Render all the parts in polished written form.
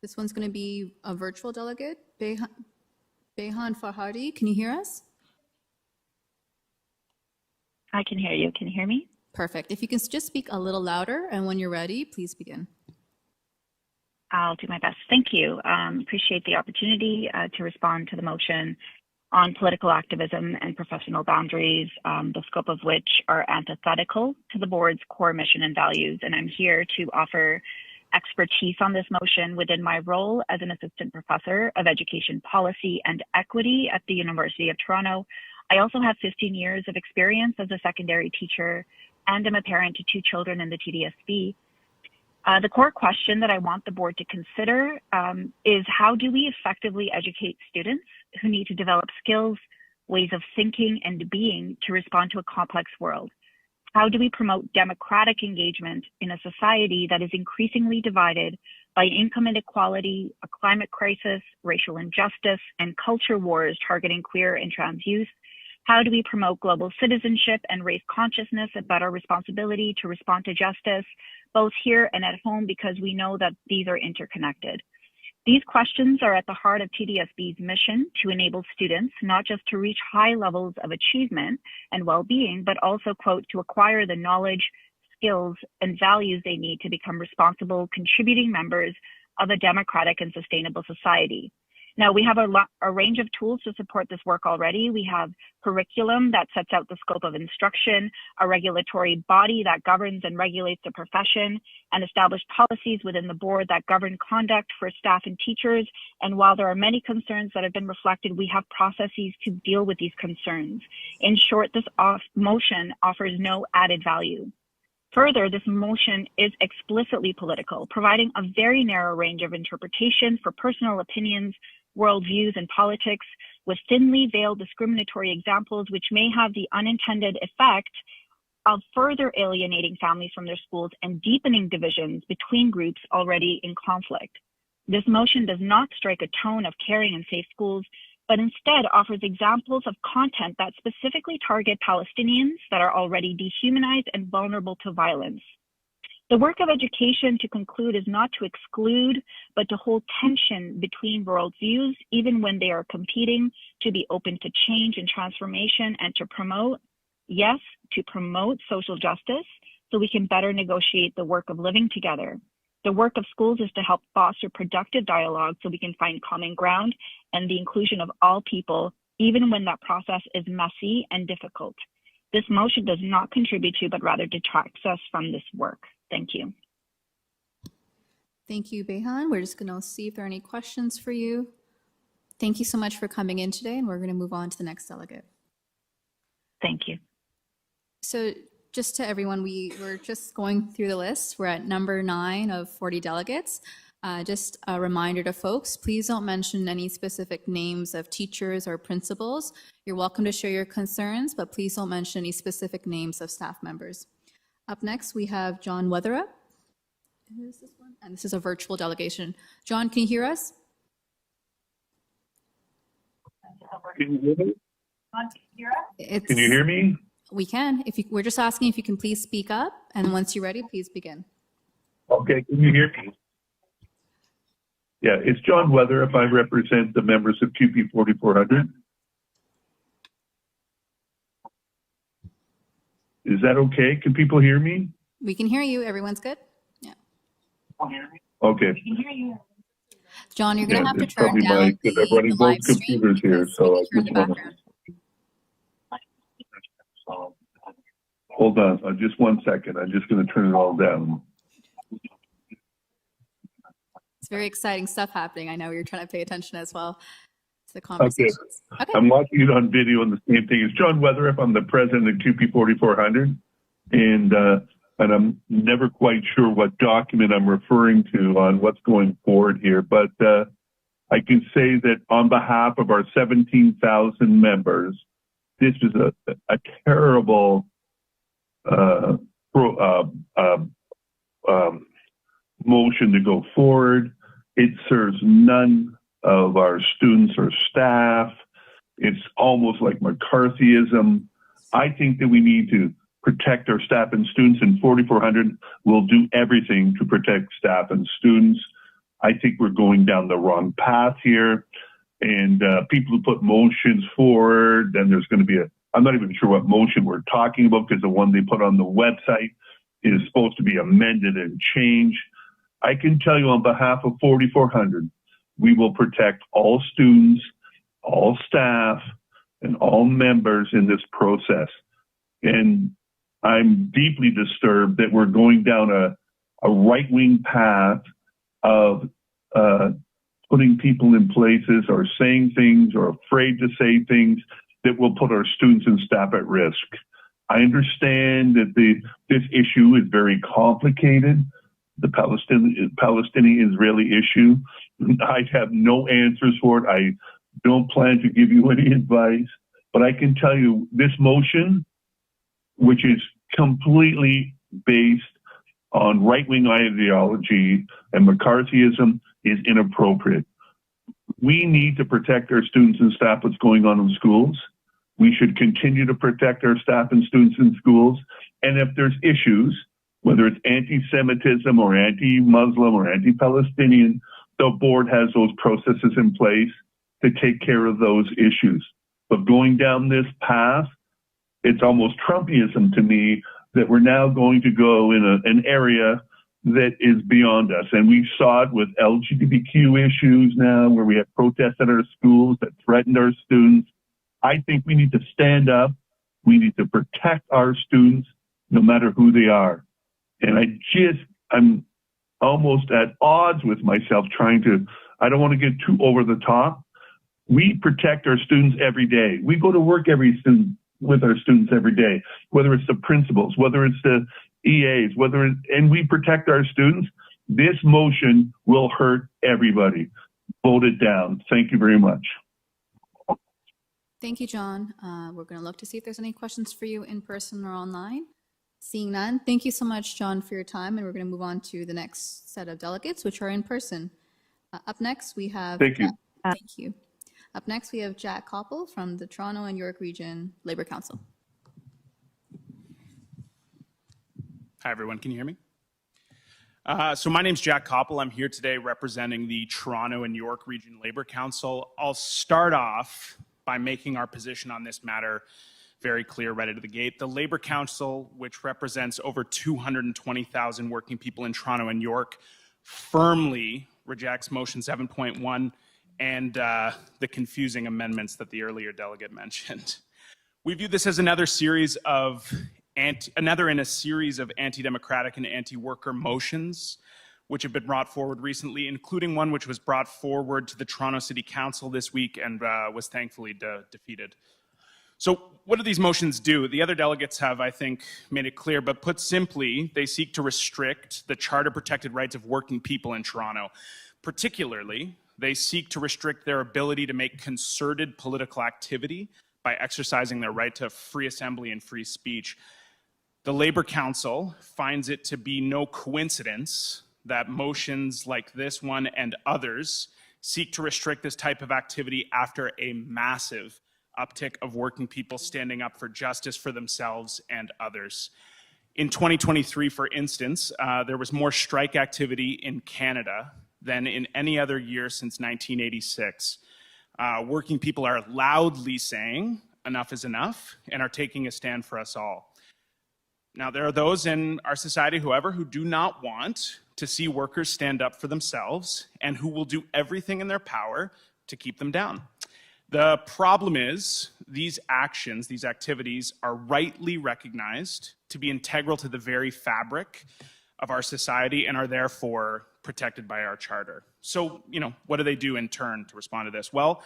This one's going to be a virtual delegate. Beyhan Farhadi, can you hear us? I can hear you. Can you hear me? Perfect. If you can just speak a little louder, and when you're ready, please begin. I'll do my best. Thank you. Appreciate the opportunity to respond to the motion on political activism and professional boundaries, the scope of which are antithetical to the board's core mission and values. And I'm here to offer expertise on this motion within my role as an assistant professor of education policy and equity at the University of Toronto. I also have 15 years of experience as a secondary teacher, and I'm a parent to 2 children in the TDSB. The core question that I want the board to consider is, how do we effectively educate students who need to develop skills, ways of thinking and being to respond to a complex world? How do we promote democratic engagement in a society that is increasingly divided by income inequality, a climate crisis, racial injustice, and culture wars targeting queer and trans youth? How do we promote global citizenship and raise consciousness about our responsibility to respond to justice, both here and at home, because we know that these are interconnected? These questions are at the heart of TDSB's mission to enable students not just to reach high levels of achievement and well-being, but also, quote, to acquire the knowledge, skills, and values they need to become responsible, contributing members of a democratic and sustainable society. Now, we have a range of tools to support this work already. We have curriculum that sets out the scope of instruction, a regulatory body that governs and regulates the profession, and established policies within the board that govern conduct for staff and teachers. And while there are many concerns that have been reflected, we have processes to deal with these concerns. In short, this motion offers no added value. Further, this motion is explicitly political, providing a very narrow range of interpretation for personal opinions, worldviews, and politics, with thinly veiled discriminatory examples which may have the unintended effect of further alienating families from their schools and deepening divisions between groups already in conflict. This motion does not strike a tone of caring and safe schools, but instead offers examples of content that specifically target Palestinians that are already dehumanized and vulnerable to violence. The work of education, to conclude, is not to exclude, but to hold tension between worldviews, even when they are competing, to be open to change and transformation, and to promote, yes, to promote social justice so we can better negotiate the work of living together. The work of schools is to help foster productive dialogue so we can find common ground and the inclusion of all people, even when that process is messy and difficult. This motion does not contribute to, but rather detracts us from this work. Thank you. Thank you, Beyhan. We're just going to see if there are any questions for you. Thank you so much for coming in today, and we're going to move on to the next delegate. Thank you. So just to everyone, we're just going through the list. We're at number 9 of 40 delegates. Just a reminder to folks, please don't mention any specific names of teachers or principals. You're welcome to share your concerns, but please don't mention any specific names of staff members. Up next, we have John Weatherup. Is this one? And this is a virtual delegation. John, can you hear us? Can you hear me? John, can you hear us? Can you hear me? We can. We're just asking if you can please speak up, and once you're ready, please begin. Okay, can you hear me? Yeah, it's John Weatherup. I represent the members of CUPE 4400. Is that okay? Can people hear me? We can hear you. Everyone's good? Yeah. Okay. We can hear you. John, you're going to have to turn probably down I'm running both computers here, so I just want to... Hold on, just 1 second. I'm just going to turn it all down. It's very exciting stuff happening. I know you're trying to pay attention as well to the conversations. Okay. I'm watching it on video, and the same thing. It's John Weatherup. I'm the president of CUPE 4400, and I'm never quite sure what document I'm referring to on what's going forward here, but I can say that on behalf of our 17,000 members, this is a terrible motion to go forward. It serves none of our students or staff. It's almost like McCarthyism. I think that we need to protect our staff and students, and 4400 will do everything to protect staff and students. I think we're going down the wrong path here. And people who put motions forward, then there's going to be I'm not even sure what motion we're talking about, because the one they put on the website is supposed to be amended and changed. I can tell you on behalf of 4400, we will protect all students, all staff, and all members in this process. And I'm deeply disturbed that we're going down a right-wing path of putting people in places or saying things or afraid to say things that will put our students and staff at risk. I understand that this issue is very complicated, the Palestinian-Israeli issue. I have no answers for it. I don't plan to give you any advice, but I can tell you this motion, which is completely based on right-wing ideology and McCarthyism, is inappropriate. We need to protect our students and staff what's going on in schools. We should continue to protect our staff and students in schools. And if there's issues, whether it's anti-Semitism or anti-Muslim or anti-Palestinian, the board has those processes in place to take care of those issues. But going down this path, it's almost Trumpism to me that we're now going to go in an area that is beyond us. And we saw it with LGBTQ issues now, where we have protests at our schools that threatened our students. I think we need to stand up. We need to protect our students, no matter who they are. And I'm almost at odds with myself I don't want to get too over the top. We protect our students every day. We go to work with our students every day, whether it's the principals, whether it's the EAs, and we protect our students. This motion will hurt everybody. Vote it down. Thank you very much. Thank you, John. We're going to look to see if there's any questions for you in person or online. Seeing none, thank you so much, John, for your time. And we're going to move on to the next set of delegates, which are in person. Up next, we have... Thank you. Thank you. Up next, we have Jack Copple from the Toronto and York Region Labour Council. Hi, everyone. Can you hear me? So my name's Jack Copple. I'm here today representing the Toronto and York Region Labour Council. I'll start off by making our position on this matter very clear right out of the gate. The Labour Council, which represents over 220,000 working people in Toronto and York, firmly rejects motion 7.1 and the confusing amendments that the earlier delegate mentioned. We view this as another in a series of anti-democratic and anti-worker motions which have been brought forward recently, including one which was brought forward to the Toronto City Council this week and was thankfully defeated. So what do these motions do? The other delegates have, I think, made it clear, but put simply, they seek to restrict the charter-protected rights of working people in Toronto. Particularly, they seek to restrict their ability to make concerted political activity by exercising their right to free assembly and free speech. The Labour Council finds it to be no coincidence that motions like this one and others seek to restrict this type of activity after a massive uptick of working people standing up for justice for themselves and others. In 2023, for instance, there was more strike activity in Canada than in any other year since 1986. Working people are loudly saying enough is enough and are taking a stand for us all. Now, there are those in our society, however, who do not want to see workers stand up for themselves and who will do everything in their power to keep them down. The problem is these actions, these activities are rightly recognized to be integral to the very fabric of our society and are therefore protected by our charter. So, what do they do in turn to respond to this? Well,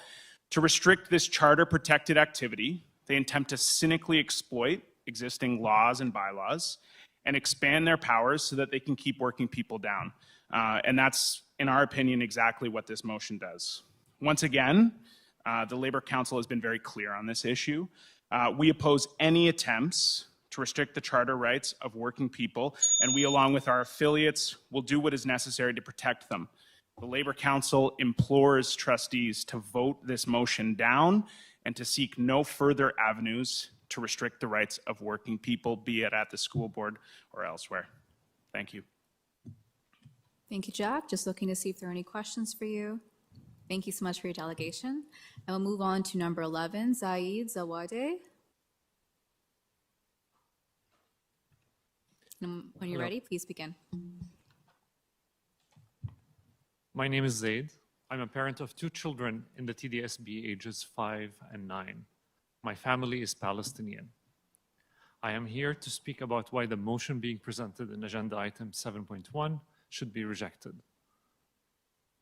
to restrict this charter-protected activity, they attempt to cynically exploit existing laws and bylaws and expand their powers so that they can keep working people down. And that's, in our opinion, exactly what this motion does. Once again, the Labour Council has been very clear on this issue. We oppose any attempts to restrict the charter rights of working people, and we, along with our affiliates, will do what is necessary to protect them. The Labour Council implores trustees to vote this motion down and to seek no further avenues to restrict the rights of working people, be it at the school board or elsewhere. Thank you. Thank you, Jack. Just looking to see if there are any questions for you. Thank you so much for your delegation. And we'll move on to number 11, Zaid, Zawaideh. And when you're ready, please begin. My name is Zaid. I'm a parent of 2 children in the TDSB ages 5 and 9. My family is Palestinian. I am here to speak about why the motion being presented in agenda item 7.1 should be rejected.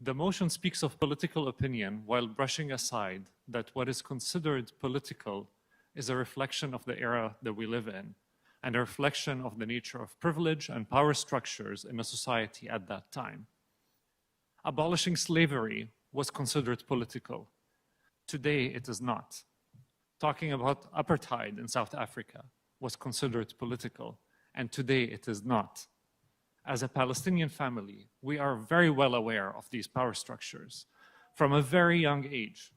The motion speaks of political opinion while brushing aside that what is considered political is a reflection of the era that we live in and a reflection of the nature of privilege and power structures in a society at that time. Abolishing slavery was considered political. Today, it is not. Talking about apartheid in South Africa was considered political, and today it is not. As a Palestinian family, we are very well aware of these power structures from a very young age.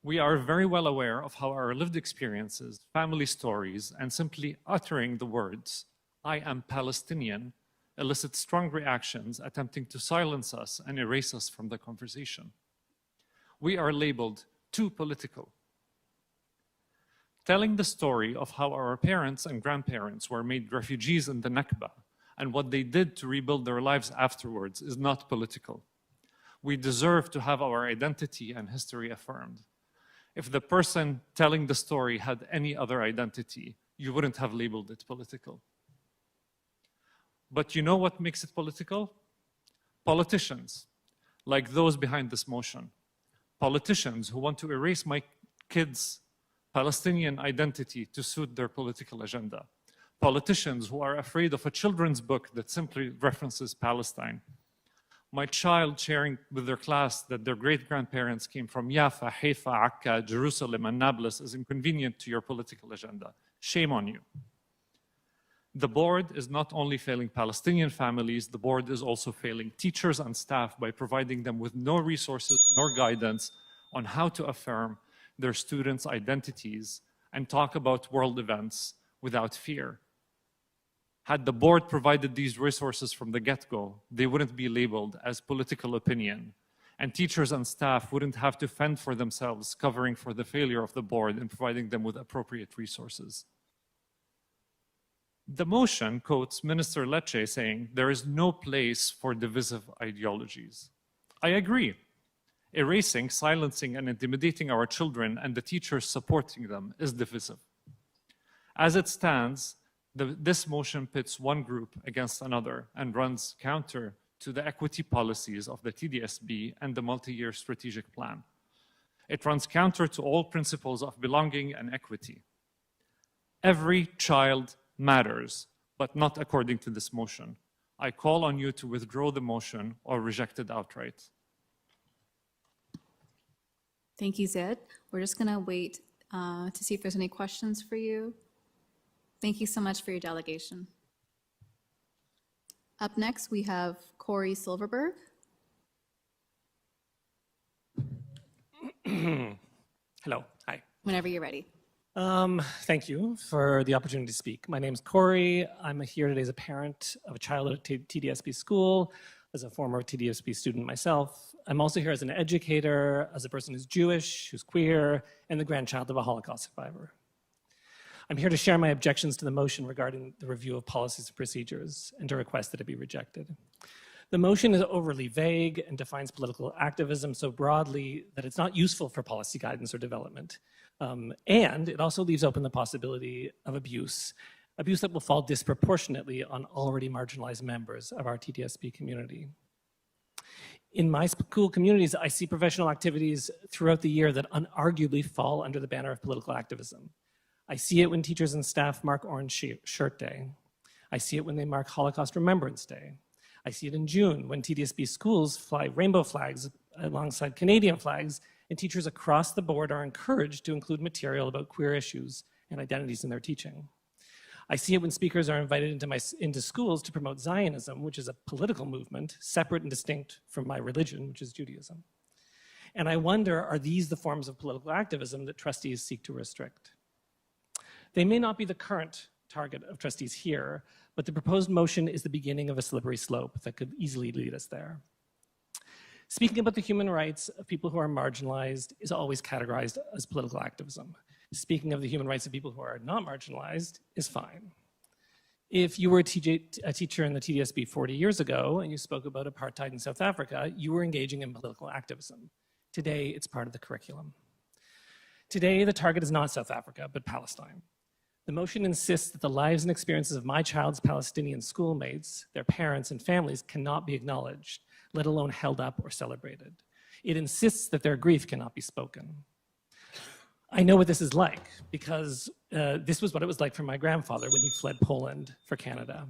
We are very well aware of how our lived experiences, family stories, and simply uttering the words, "I am Palestinian," elicit strong reactions attempting to silence us and erase us from the conversation. We are labeled too political. Telling the story of how our parents and grandparents were made refugees in the Nakba and what they did to rebuild their lives afterwards is not political. We deserve to have our identity and history affirmed. If the person telling the story had any other identity, you wouldn't have labeled it political. But you know what makes it political? Politicians, like those behind this motion. Politicians who want to erase my kids' Palestinian identity to suit their political agenda. Politicians who are afraid of a children's book that simply references Palestine. My child sharing with their class that their great-grandparents came from Jaffa, Haifa, Akka, Jerusalem, and Nablus is inconvenient to your political agenda. Shame on you. The board is not only failing Palestinian families, the board is also failing teachers and staff by providing them with no resources nor guidance on how to affirm their students' identities and talk about world events without fear. Had the board provided these resources from the get-go, they wouldn't be labeled as political opinion, and teachers and staff wouldn't have to fend for themselves, covering for the failure of the board in providing them with appropriate resources. The motion quotes Minister Lecce saying, "There is no place for divisive ideologies." I agree. Erasing, silencing, and intimidating our children and the teachers supporting them is divisive. As it stands, this motion pits one group against another and runs counter to the equity policies of the TDSB and the multi-year strategic plan. It runs counter to all principles of belonging and equity. Every child matters, but not according to this motion. I call on you to withdraw the motion or reject it outright. Thank you, Zaid. We're just going to wait to see if there's any questions for you. Thank you so much for your delegation. Up next, we have Corey Silverberg. Hello, hi. Whenever you're ready. Thank you for the opportunity to speak. My name is Corey. I'm here today as a parent of a child at a TDSB school, as a former TDSB student myself. I'm also here as an educator, as a person who's Jewish, who's queer, and the grandchild of a Holocaust survivor. I'm here to share my objections to the motion regarding the review of policies and procedures and to request that it be rejected. The motion is overly vague and defines political activism so broadly that it's not useful for policy guidance or development. And it also leaves open the possibility of abuse that will fall disproportionately on already marginalized members of our TDSB community. In my school communities, I see professional activities throughout the year that unarguably fall under the banner of political activism. I see it when teachers and staff mark Orange Shirt Day. I see it when they mark Holocaust Remembrance Day. I see it in June when TDSB schools fly rainbow flags alongside Canadian flags, and teachers across the board are encouraged to include material about queer issues and identities in their teaching. I see it when speakers are invited into schools to promote Zionism, which is a political movement separate and distinct from my religion, which is Judaism. And I wonder, are these the forms of political activism that trustees seek to restrict? They may not be the current target of trustees here, but the proposed motion is the beginning of a slippery slope that could easily lead us there. Speaking about the human rights of people who are marginalized is always categorized as political activism. Speaking of the human rights of people who are not marginalized is fine. If you were a teacher in the TDSB 40 years ago and you spoke about apartheid in South Africa, you were engaging in political activism. Today, it's part of the curriculum. Today, the target is not South Africa, but Palestine. The motion insists that the lives and experiences of my child's Palestinian schoolmates, their parents and families cannot be acknowledged, let alone held up or celebrated. It insists that their grief cannot be spoken. I know what this is like because this was what it was like for my grandfather when he fled Poland for Canada.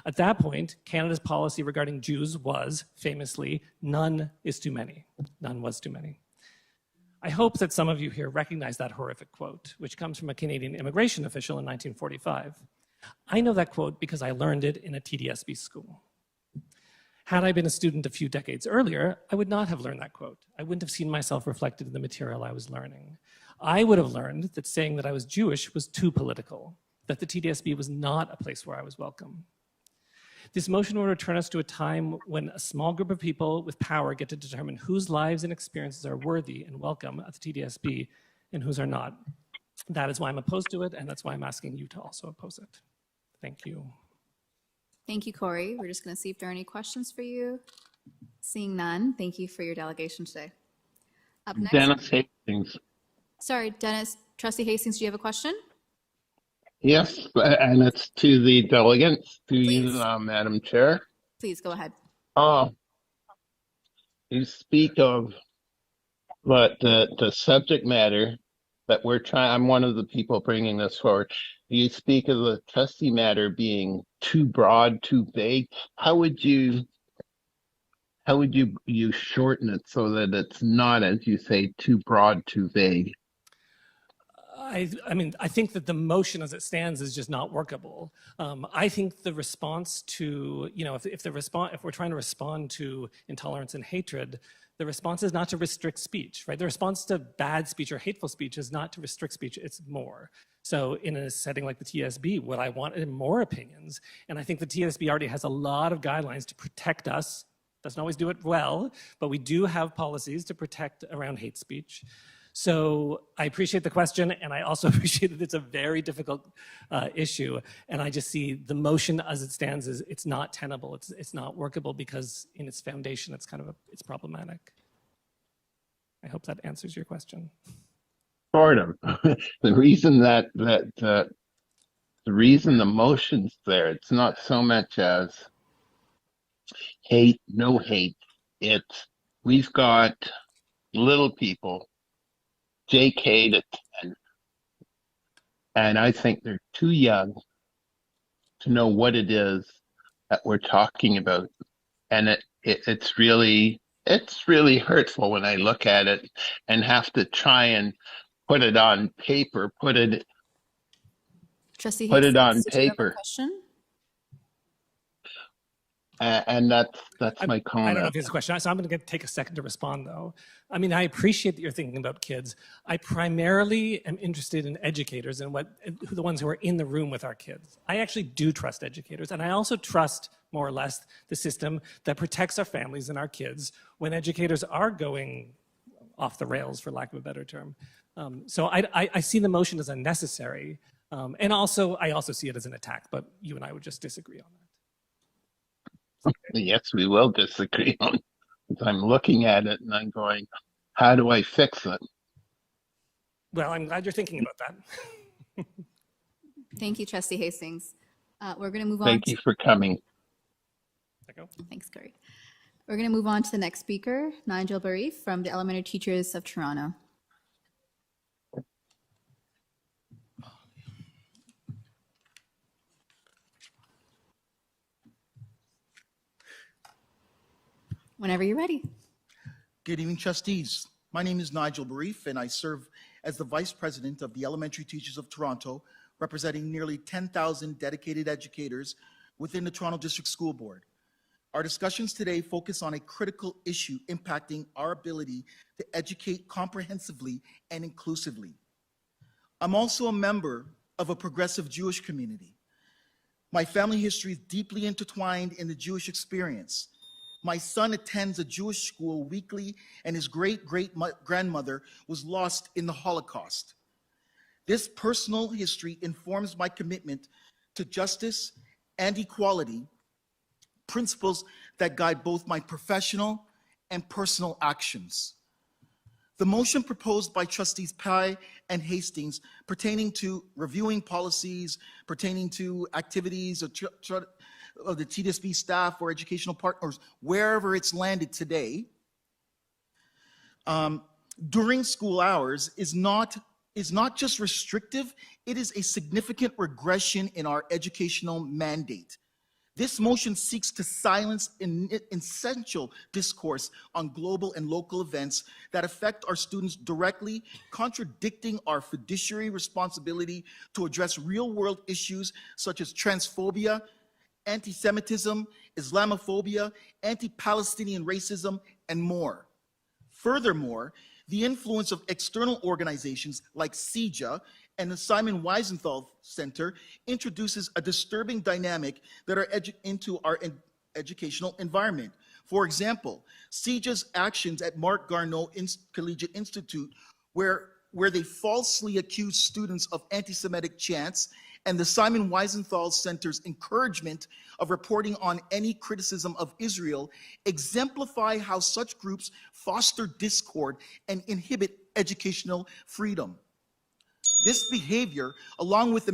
At that point, Canada's policy regarding Jews was, famously, none is too many. None was too many. I hope that some of you here recognize that horrific quote, which comes from a Canadian immigration official in 1945. I know that quote because I learned it in a TDSB school. Had I been a student a few decades earlier, I would not have learned that quote. I wouldn't have seen myself reflected in the material I was learning. I would have learned that saying that I was Jewish was too political, that the TDSB was not a place where I was welcome. This motion will return us to a time when a small group of people with power get to determine whose lives and experiences are worthy and welcome at the TDSB and whose are not. That is why I'm opposed to it, and that's why I'm asking you to also oppose it. Thank you. Thank you, Corey. We're just going to see if there are any questions for you. Seeing none, thank you for your delegation today. Up next, Dennis Hastings. sorry, Dennis, Trustee Hastings, do you have a question? Yes, and it's to the delegates, to you, Please. Madam Chair. Please go ahead. You speak of the subject matter that we're trying, I'm one of the people bringing this forward. You speak of the trustee matter being too broad, too vague. How would you shorten it so that it's not, as you say, too broad, too vague? I mean, I think that the motion as it stands is just not workable. I think the response to, you know, if we're trying to respond to intolerance and hatred, the response is not to restrict speech, right? The response to bad speech or hateful speech is not to restrict speech, it's more. So in a setting like the TSB, what I want is more opinions. And I think the TSB already has a lot of guidelines to protect us. Doesn't always do it well, but we do have policies to protect around hate speech. So I appreciate the question, and I also appreciate that it's a very difficult issue. And I just see the motion as it stands is it's not tenable. It's not workable because in its foundation, it's problematic. I hope that answers your question. Sort of. The reason the reason the motion's there, it's not so much as hate, no hate. It's we've got little people, JK to 10, and I think they're too young to know what it is that we're talking about, and it's really hurtful when I look at it and have to try and put it on paper, put it Trustee on Hastings, do you have a paper. question? And that's my comment. I don't know if it's a question, so I'm going to take a second to respond, though. I mean, I appreciate that you're thinking about kids. I primarily am interested in educators and the ones who are in the room with our kids. I actually do trust educators, and I also trust, more or less, the system that protects our families and our kids when educators are going off the rails, for lack of a better term. So I see the motion as unnecessary, and I also see it as an attack, but you and I would just disagree on that. Yes, we will disagree on it. I'm looking at it and I'm going, how do I fix it? Well, I'm glad you're thinking about that. Thank you, Trustee Hastings. We're going to move on. Thank you for coming. Thanks, Corey. We're going to move on to the next speaker, Nigel Barriffe from the Elementary Teachers of Toronto. Whenever you're ready. Good evening, trustees. My name is Nigel Barriffe, and I serve as the Vice President of the Elementary Teachers of Toronto, representing nearly 10,000 dedicated educators within the Toronto District School Board. Our discussions today focus on a critical issue impacting our ability to educate comprehensively and inclusively. I'm also a member of a progressive Jewish community. My family history is deeply intertwined in the Jewish experience. My son attends a Jewish school weekly, and his great-great-grandmother was lost in the Holocaust. This personal history informs my commitment to justice and equality, principles that guide both my professional and personal actions. The motion proposed by Trustees Pai and Hastings pertaining to reviewing policies, pertaining to activities of the TDSB staff or educational partners, wherever it's landed today, during school hours is not just restrictive, it is a significant regression in our educational mandate. This motion seeks to silence essential discourse on global and local events that affect our students directly, contradicting our fiduciary responsibility to address real-world issues such as transphobia, anti-Semitism, Islamophobia, anti-Palestinian racism, and more. Furthermore, the influence of external organizations like CEJA and the Simon Wiesenthal Center introduces a disturbing dynamic that are into our educational environment. For example, CEJA's actions at Mark Garneau Collegiate Institute, where they falsely accuse students of anti-Semitic chants, and the Simon Wiesenthal Center's encouragement of reporting on any criticism of Israel exemplify how such groups foster discord and inhibit educational freedom. This behavior, along with the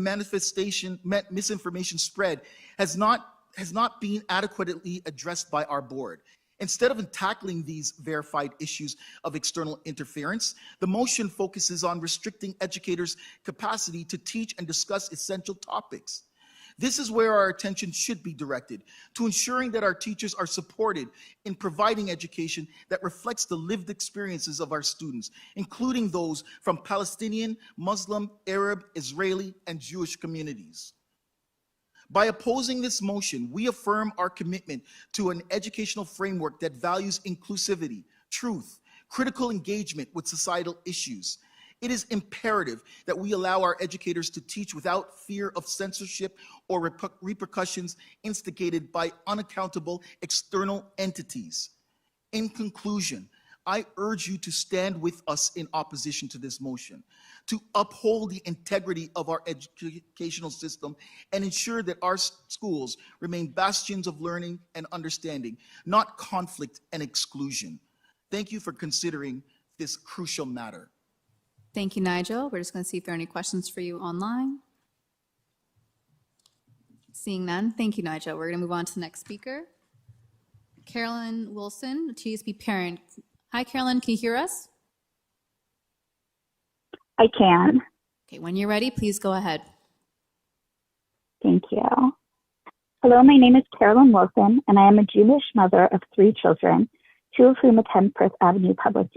misinformation spread, has not been adequately addressed by our board. Instead of tackling these verified issues of external interference, the motion focuses on restricting educators' capacity to teach and discuss essential topics. This is where our attention should be directed, to ensuring that our teachers are supported in providing education that reflects the lived experiences of our students, including those from Palestinian, Muslim, Arab, Israeli, and Jewish communities. By opposing this motion, we affirm our commitment to an educational framework that values inclusivity, truth, critical engagement with societal issues. It is imperative that we allow our educators to teach without fear of censorship or repercussions instigated by unaccountable external entities. In conclusion, I urge you to stand with us in opposition to this motion, to uphold the integrity of our educational system and ensure that our schools remain bastions of learning and understanding, not conflict and exclusion. Thank you for considering this crucial matter. Thank you, Nigel. We're just going to see if there are any questions for you online. Seeing none, thank you, Nigel. We're going to move on to the next speaker. Carolyn Wilson, TDSB parent. Hi, Carolyn, can you hear us? I can. Okay, when you're ready, please go ahead. Thank you. Hello, my name is Carolyn Wilson, and I am a Jewish mother of 3 children, 2 of whom attend Perth Avenue Public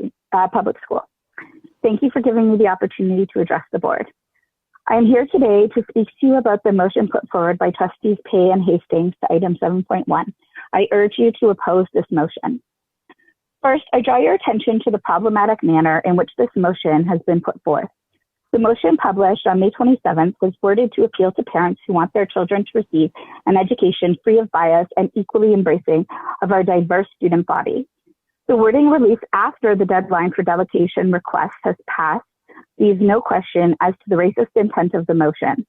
School. Thank you for giving me the opportunity to address the board. I am here today to speak to you about the motion put forward by Trustees Pai and Hastings to item 7.1. I urge you to oppose this motion. First, I draw your attention to the problematic manner in which this motion has been put forth. The motion published on May 27th was worded to appeal to parents who want their children to receive an education free of bias and equally embracing of our diverse student body. The wording released after the deadline for delegation requests has passed leaves no question as to the racist intent of the motion.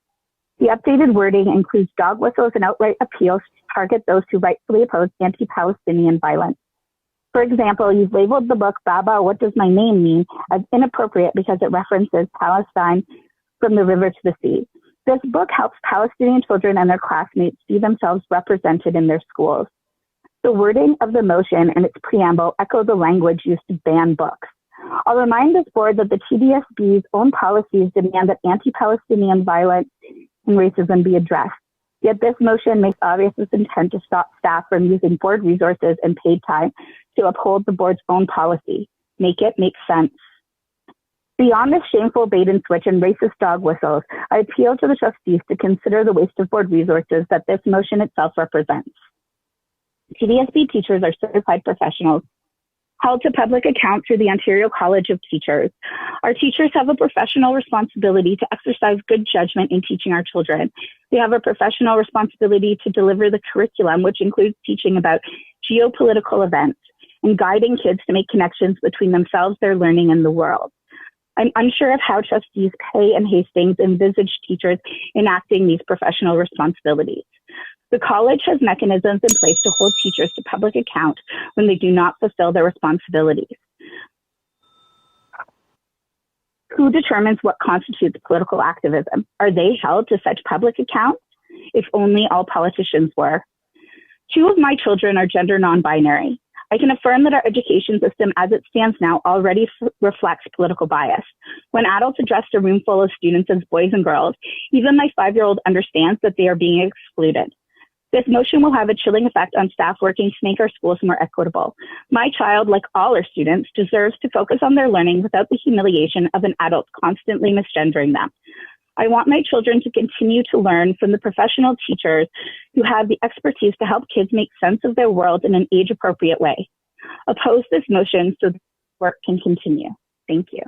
The updated wording includes dog whistles and outright appeals to target those who rightfully oppose anti-Palestinian violence. For example, you've labeled the book Baba, What Does My Name Mean? As inappropriate because it references Palestine from the river to the sea. This book helps Palestinian children and their classmates see themselves represented in their schools. The wording of the motion and its preamble echo the language used to ban books. I'll remind this board that the TDSB's own policies demand that anti-Palestinian violence and racism be addressed. Yet this motion makes obvious its intent to stop staff from using board resources and paid time to uphold the board's own policy. Make it make sense. Beyond this shameful bait and switch and racist dog whistles, I appeal to the trustees to consider the waste of board resources that this motion itself represents. TDSB teachers are certified professionals held to public account through the Ontario College of Teachers. Our teachers have a professional responsibility to exercise good judgment in teaching our children. They have a professional responsibility to deliver the curriculum, which includes teaching about geopolitical events and guiding kids to make connections between themselves, their learning, and the world. I'm unsure of how trustees Pay and Hastings envisage teachers enacting these professional responsibilities. The college has mechanisms in place to hold teachers to public account when they do not fulfill their responsibilities. Who determines what constitutes political activism? Are they held to such public account? If only all politicians were. 2 of my children are gender non-binary. I can affirm that our education system as it stands now already reflects political bias. When adults address a room full of students as boys and girls, even my 5-year-old understands that they are being excluded. This motion will have a chilling effect on staff working to make our schools more equitable. My child, like all our students, deserves to focus on their learning without the humiliation of an adult constantly misgendering them. I want my children to continue to learn from the professional teachers who have the expertise to help kids make sense of their world in an age-appropriate way. Oppose this motion so the work can continue. Thank you.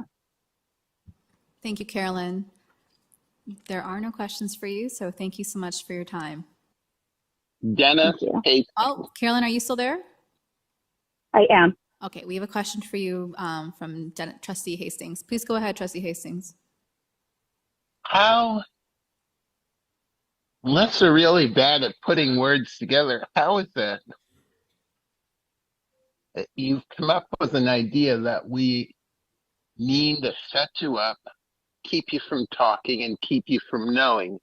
Thank you, Carolyn. There are no questions for you, so thank you so much for your time. Dennis Hastings. Oh, Carolyn, are you still there? I am. Okay, we have a question for you from Trustee Hastings. Please go ahead, Trustee Hastings. How, unless they're really bad at putting words together, how is it that you've come up with an idea that we mean to shut you up, keep you from talking, and keep you from knowing?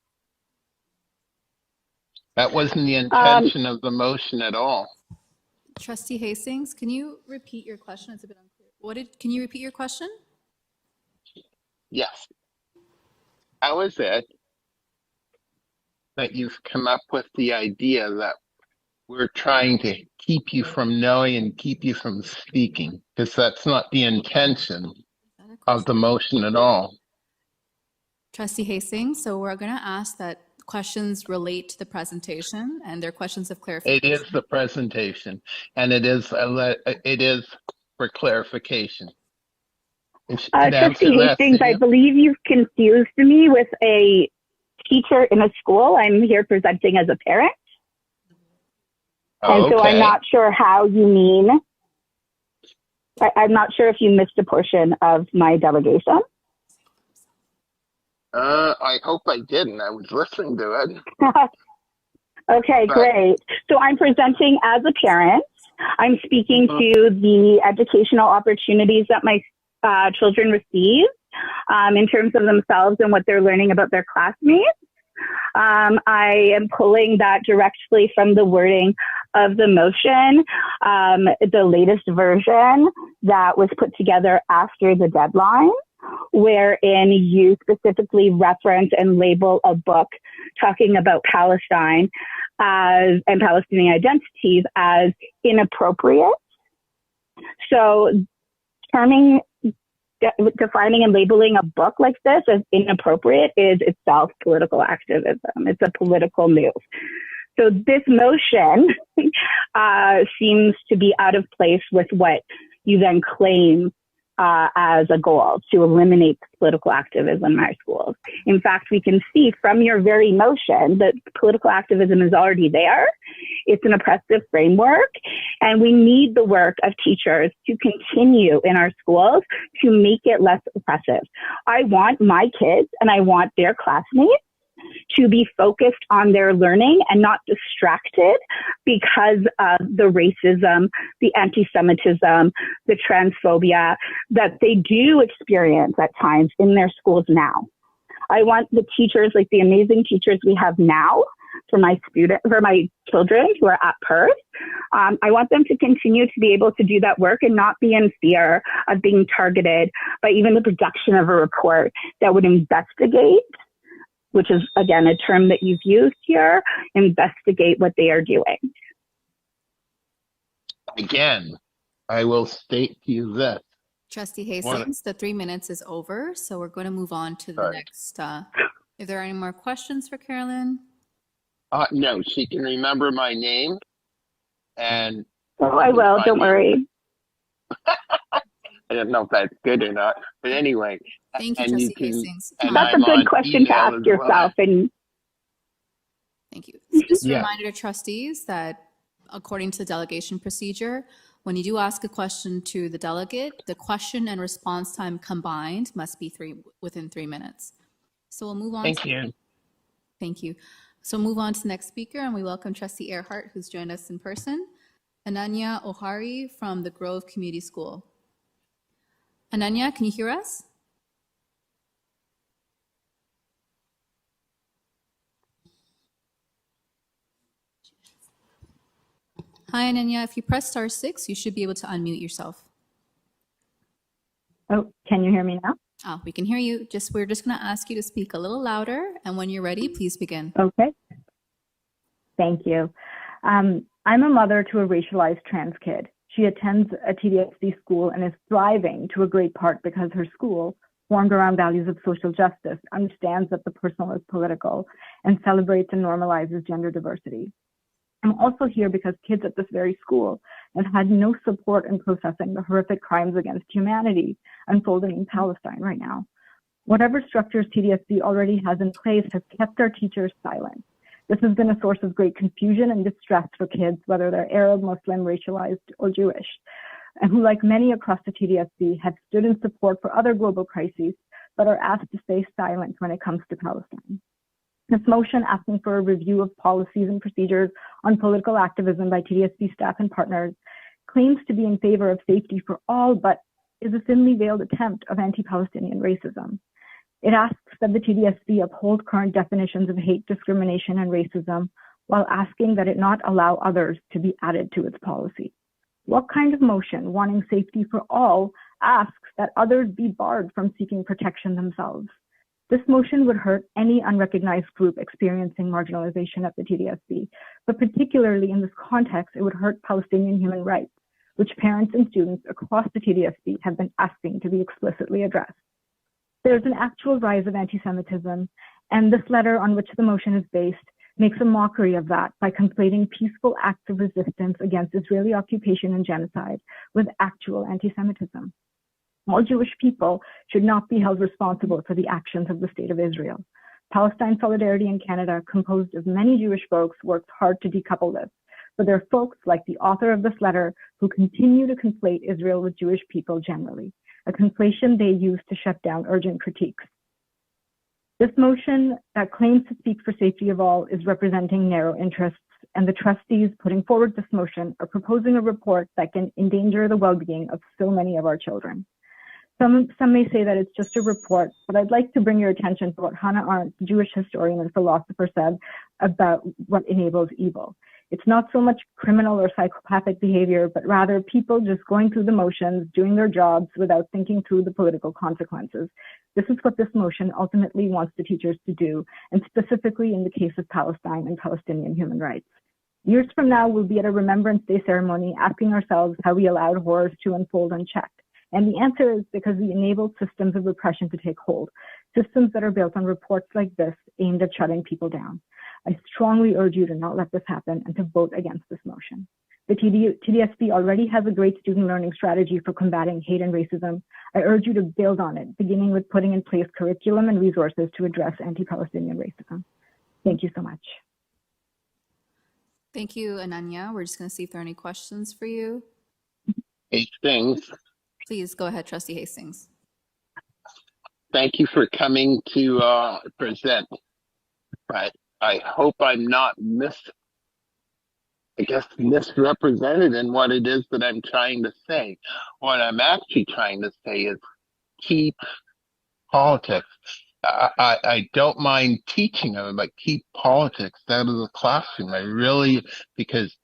That wasn't the intention of the motion at all. Trustee Hastings, can you repeat your question? It's a bit unclear. Can you repeat your question? Yes. How is it that you've come up with the idea that we're trying to keep you from knowing and keep you from speaking? Because that's not the intention of the motion at all. Trustee Hastings, so we're going to ask that questions relate to the presentation and they're questions of clarification. It is the presentation, and it is for clarification. Trustee Hastings, I believe you've confused me with a teacher in a school. I'm here presenting as a parent. And so I'm not sure how you mean. I'm not sure if you missed a portion of my delegation. I hope I didn't. I was listening to it. Okay, great. So I'm presenting as a parent. I'm speaking to the educational opportunities that my children receive in terms of themselves and what they're learning about their classmates. I am pulling that directly from the wording of the motion, the latest version that was put together after the deadline, wherein you specifically reference and label a book talking about Palestine and Palestinian identities as inappropriate. So defining and labeling a book like this as inappropriate is itself political activism. It's a political move. So this motion seems to be out of place with what you then claim as a goal to eliminate political activism in our schools. In fact, we can see from your very motion that political activism is already there. It's an oppressive framework, and we need the work of teachers to continue in our schools to make it less oppressive. I want my kids and I want their classmates to be focused on their learning and not distracted because of the racism, the anti-Semitism, the transphobia that they do experience at times in their schools now. I want the teachers, like the amazing teachers we have now for my children who are at Perth, I want them to continue to be able to do that work and not be in fear of being targeted by even the production of a report that would investigate, which is, again, a term that you've used here, investigate what they are doing. Again, I will state to you this. Trustee Hastings, the 3 minutes is over, so we're going to move on to the next. If there are any more questions for Carolyn? No, she can remember my name. And I will, don't worry. I don't know if that's good or not, but anyway. Thank you, and Trustee can, Hastings. and That's I'm a good on question to email ask as yourself. well. And Thank you. So just a Yeah. reminder to trustees that according to the delegation procedure, when you do ask a question to the delegate, the question and response time combined must be within 3 minutes. So we'll move on. Thank you. Thank you. So move on to the next speaker, and we welcome Trustee Earhart, who's joined us in person. Ananya Ohri from the Grove Community School. Ananya, can you hear us? Hi, Ananya. If you press *6, you should be able to unmute yourself. oh, can you hear me now? Oh, we can hear you. We're just going to ask you to speak a little louder, and when you're ready, please begin. Okay. Thank you. I'm a mother to a racialized trans kid. She attends a TDSB school and is thriving to a great part because her school, formed around values of social justice, understands that the personal is political and celebrates and normalizes gender diversity. I'm also here because kids at this very school have had no support in processing the horrific crimes against humanity unfolding in Palestine right now. Whatever structures TDSB already has in place has kept our teachers silent. This has been a source of great confusion and distress for kids, whether they're Arab, Muslim, racialized, or Jewish, and who, like many across the TDSB, have stood in support for other global crises, but are asked to stay silent when it comes to Palestine. This motion asking for a review of policies and procedures on political activism by TDSB staff and partners claims to be in favor of safety for all, but is a thinly veiled attempt of anti-Palestinian racism. It asks that the TDSB uphold current definitions of hate, discrimination, and racism while asking that it not allow others to be added to its policy. What kind of motion, wanting safety for all, asks that others be barred from seeking protection themselves? This motion would hurt any unrecognized group experiencing marginalization at the TDSB, but particularly in this context, it would hurt Palestinian human rights, which parents and students across the TDSB have been asking to be explicitly addressed. There's an actual rise of anti-Semitism, and this letter on which the motion is based makes a mockery of that by conflating peaceful acts of resistance against Israeli occupation and genocide with actual anti-Semitism. All Jewish people should not be held responsible for the actions of the State of Israel. Palestine Solidarity in Canada, composed of many Jewish folks, works hard to decouple this, but there are folks like the author of this letter who continue to conflate Israel with Jewish people generally, a conflation they use to shut down urgent critiques. This motion that claims to speak for safety of all is representing narrow interests, and the trustees putting forward this motion are proposing a report that can endanger the well-being of so many of our children. Some may say that it's just a report, but I'd like to bring your attention to what Hannah Arendt, Jewish historian and philosopher, said about what enables evil. It's not so much criminal or psychopathic behavior, but rather people just going through the motions, doing their jobs without thinking through the political consequences. This is what this motion ultimately wants the teachers to do, and specifically in the case of Palestine and Palestinian human rights. Years from now, we'll be at a Remembrance Day ceremony asking ourselves how we allowed horrors to unfold unchecked. And the answer is because we enabled systems of repression to take hold, systems that are built on reports like this aimed at shutting people down. I strongly urge you to not let this happen and to vote against this motion. The TDSB already has a great student learning strategy for combating hate and racism. I urge you to build on it, beginning with putting in place curriculum and resources to address anti-Palestinian racism. Thank you so much. Thank you, Ananya. We're just going to see if there are any questions for you. Hastings, Please go ahead, Trustee Hastings. thank you for coming to present. But I hope I'm not misrepresented in what it is that I'm trying to say. What I'm actually trying to say is keep politics. I don't mind teaching them, but keep politics out of the classroom. I really, because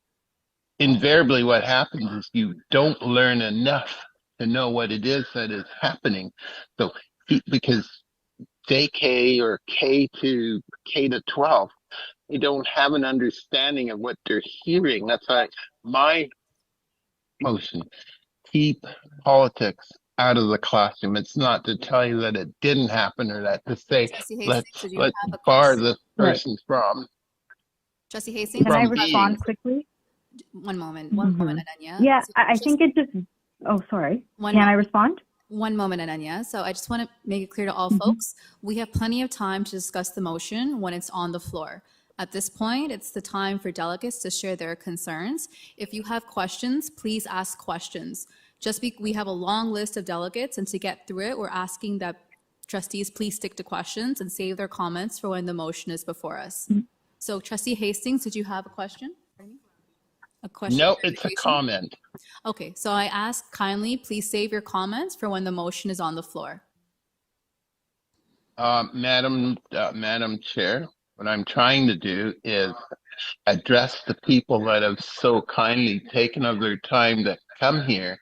invariably what happens is you don't learn enough to know what it is that is happening. So because JK or K to 12, they don't have an understanding of what they're hearing. That's why my motion, keep politics out of the classroom. It's not to tell you that it didn't happen or that to say, Trustee Hastings, let's did you have a bar question? this person from. Trustee Hastings, Can I From respond being- quickly? one moment, Ananya. Yeah, So I think it just Oh, sorry. One Can I moment. respond? One moment, Ananya. So I just want to make it clear to all folks, we have plenty of time to discuss the motion when it's on the floor. At this point, it's the time for delegates to share their concerns. If you have questions, please ask questions. We have a long list of delegates, and to get through it, we're asking that trustees please stick to questions and save their comments for when the motion is before us. So Trustee Hastings, did you have a question? A question? No, it's a comment. Okay, so I ask kindly, please save your comments for when the motion is on the floor. Madam Chair, what I'm trying to do is address the people that have so kindly taken of their time to come here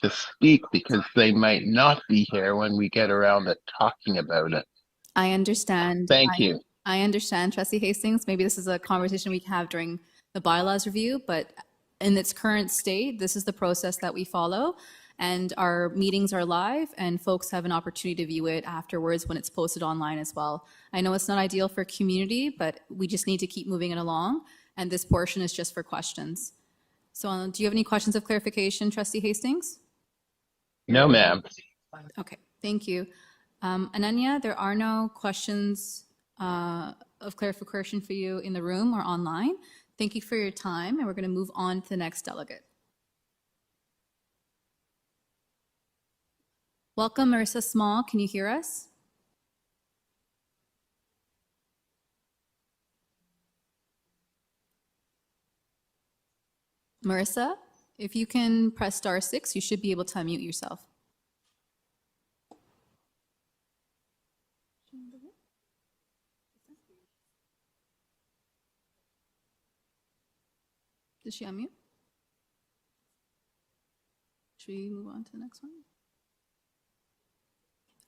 to speak, because they might not be here when we get around to talking about it. I understand. Thank you. I understand, Trustee Hastings. Maybe this is a conversation we can have during the bylaws review, but in its current state, this is the process that we follow. And our meetings are live, and folks have an opportunity to view it afterwards when it's posted online as well. I know it's not ideal for community, but we just need to keep moving it along. And this portion is just for questions. So do you have any questions of clarification, Trustee Hastings? No, ma'am. Okay, thank you. Ananya, there are no questions of clarification for you in the room or online. Thank you for your time, and we're going to move on to the next delegate. Welcome, Marissa Small. Can you hear us? Marissa, if you can press *6, you should be able to unmute yourself. Did she unmute? Should we move on to the next one?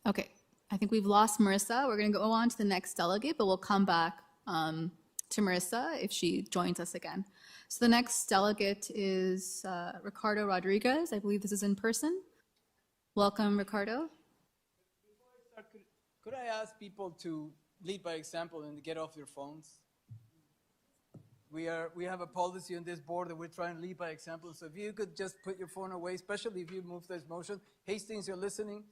Okay, I think we've lost Marissa. We're going to go on to the next delegate, but we'll come back to Marissa if she joins us again. So the next delegate is Ricardo Rodriguez. I believe this is in person. Welcome, Ricardo. Before I start, could I ask people to lead by example and get off their phones? We have a policy on this board that we're trying to lead by example. So if you could just put your phone away, especially if you move this motion. Hastings, you're listening.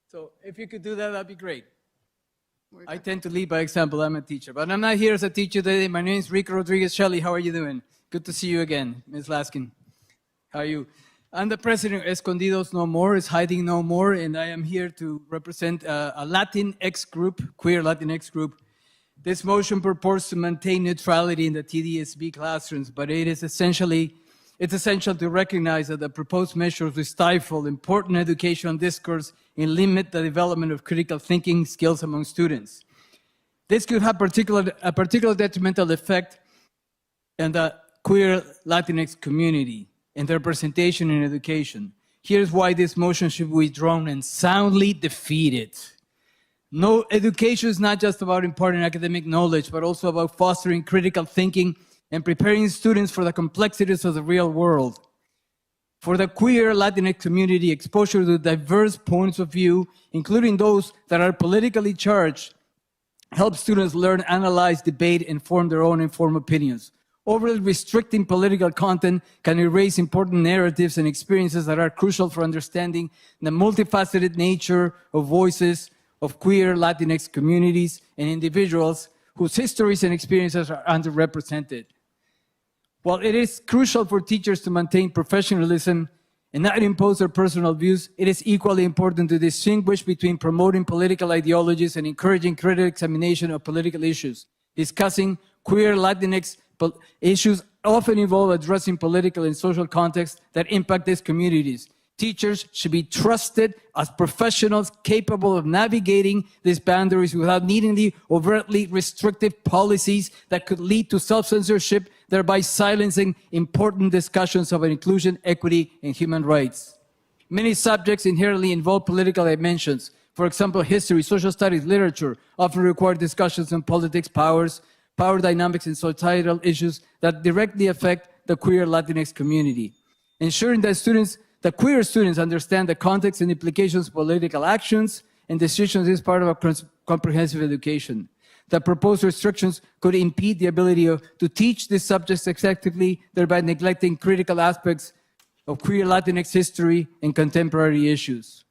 So if you could do that, that'd be great. I tend to lead by example. I'm a teacher, but I'm not here as a teacher today. My name is Rico Rodriguez Shelley. How are you doing? Good to see you again, Ms. Laskin. How are you? I'm the president of Escondidos No More, is hiding no more, and I am here to represent a Latinx group, queer Latinx group. This motion purports to maintain neutrality in the TDSB classrooms, but it's essential to recognize that the proposed measures will stifle important educational discourse and limit the development of critical thinking skills among students. This could have a particular detrimental effect on the queer Latinx community and their representation in education. Here's why this motion should be withdrawn and soundly defeated. No, education is not just about imparting academic knowledge, but also about fostering critical thinking and preparing students for the complexities of the real world. For the queer Latinx community, exposure to diverse points of view, including those that are politically charged, helps students learn, analyze, debate, and form their own informed opinions. Overly restricting political content can erase important narratives and experiences that are crucial for understanding the multifaceted nature of voices of queer Latinx communities and individuals whose histories and experiences are underrepresented. While it is crucial for teachers to maintain professionalism and not impose their personal views, it is equally important to distinguish between promoting political ideologies and encouraging critical examination of political issues. Discussing queer Latinx issues often involve addressing political and social contexts that impact these communities. Teachers should be trusted as professionals capable of navigating these boundaries without needing the overtly restrictive policies that could lead to self-censorship, thereby silencing important discussions of inclusion, equity, and human rights. Many subjects inherently involve political dimensions. For example, history, social studies, literature often require discussions on politics, power dynamics, and societal issues that directly affect the queer Latinx community. Ensuring that queer students understand the context and implications of political actions and decisions is part of a comprehensive education. The proposed restrictions could impede the ability to teach these subjects effectively, thereby neglecting critical aspects of queer Latinx history and contemporary issues.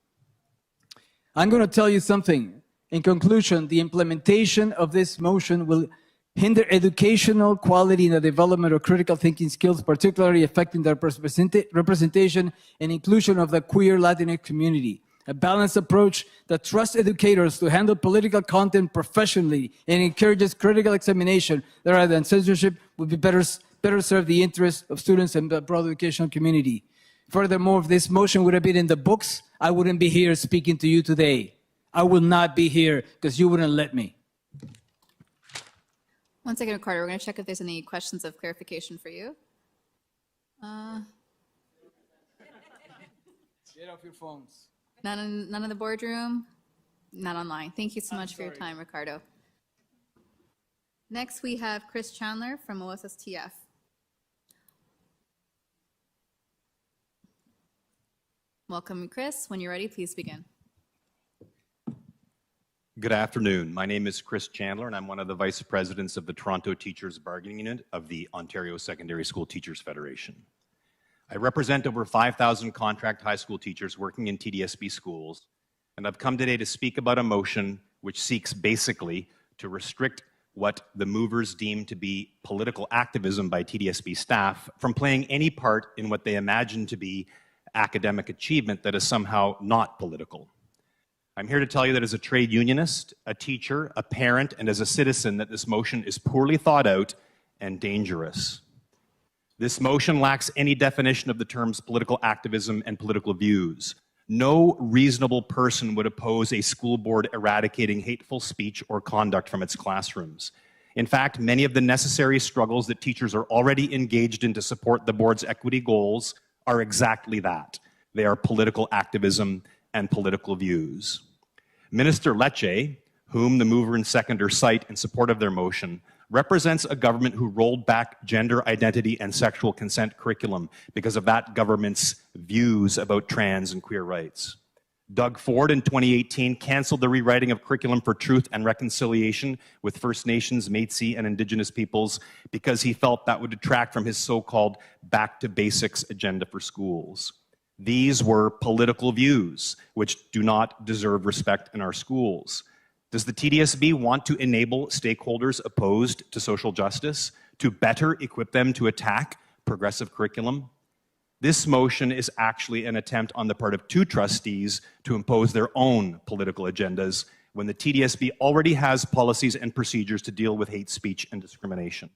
I'm going to tell you something. In conclusion, the implementation of this motion will hinder educational quality in the development of critical thinking skills, particularly affecting the representation and inclusion of the queer Latinx community. A balanced approach that trusts educators to handle political content professionally and encourages critical examination rather than censorship would be better serve the interests of students and the broader educational community. Furthermore, if this motion would have been in the books, I wouldn't be here speaking to you today. I will not be here because you wouldn't let me. One second, Ricardo. We're going to check if there's any questions of clarification for you. Get off your phones. None in the boardroom, none online. Thank you so much for your time, Ricardo. Next, we have Chris Chandler from OSSTF. Welcome, Chris. When you're ready, please begin. Good afternoon. My name is Chris Chandler, and I'm one of the vice presidents of the Toronto Teachers Bargaining Unit of the Ontario Secondary School Teachers Federation. I represent over 5,000 contract high school teachers working in TDSB schools, and I've come today to speak about a motion which seeks basically to restrict what the movers deem to be political activism by TDSB staff from playing any part in what they imagine to be academic achievement that is somehow not political. I'm here to tell you that as a trade unionist, a teacher, a parent, and as a citizen that this motion is poorly thought out and dangerous. This motion lacks any definition of the terms political activism and political views. No reasonable person would oppose a school board eradicating hateful speech or conduct from its classrooms. In fact, many of the necessary struggles that teachers are already engaged in to support the board's equity goals are exactly that. They are political activism and political views. Minister Lecce, whom the mover and seconder cite in support of their motion, represents a government who rolled back gender identity and sexual consent curriculum because of that government's views about trans and queer rights. Doug Ford in 2018 canceled the rewriting of curriculum for truth and reconciliation with First Nations, Métis, and Indigenous peoples because he felt that would detract from his so-called back to basics agenda for schools. These were political views which do not deserve respect in our schools. Does the TDSB want to enable stakeholders opposed to social justice to better equip them to attack progressive curriculum? This motion is actually an attempt on the part of two trustees to impose their own political agendas when the TDSB already has policies and procedures to deal with hate speech and discrimination.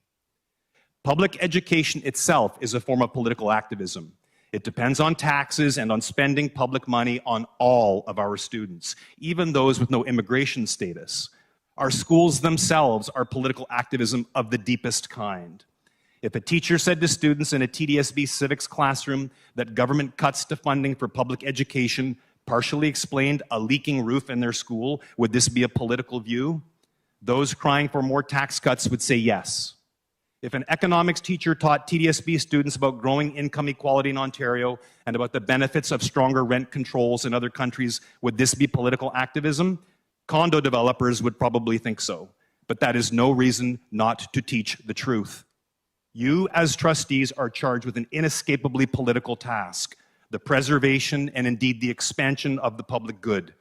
Public education itself is a form of political activism. It depends on taxes and on spending public money on all of our students, even those with no immigration status. Our schools themselves are political activism of the deepest kind. If a teacher said to students in a TDSB civics classroom that government cuts to funding for public education partially explained a leaking roof in their school, would this be a political view? Those crying for more tax cuts would say yes. If an economics teacher taught TDSB students about growing income equality in Ontario and about the benefits of stronger rent controls in other countries, would this be political activism? Condo developers would probably think so, but that is no reason not to teach the truth. You, as trustees, are charged with an inescapably political task, the preservation and indeed the expansion of the public good.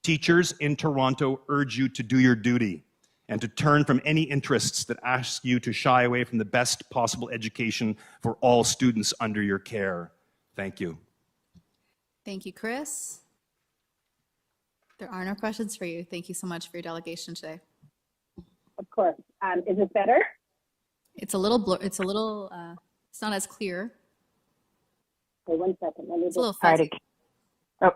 Teachers in Toronto urge you to do your duty and to turn from any interests that ask you to shy away from the best possible education for all students under your care. Thank you. Thank you, Chris. There are no questions for you. Thank you so much for your delegation today. Of course. Is this better? It's a little it's not as clear. Okay, 1 second. Let me It's a little just try to. fuzzy. Oh.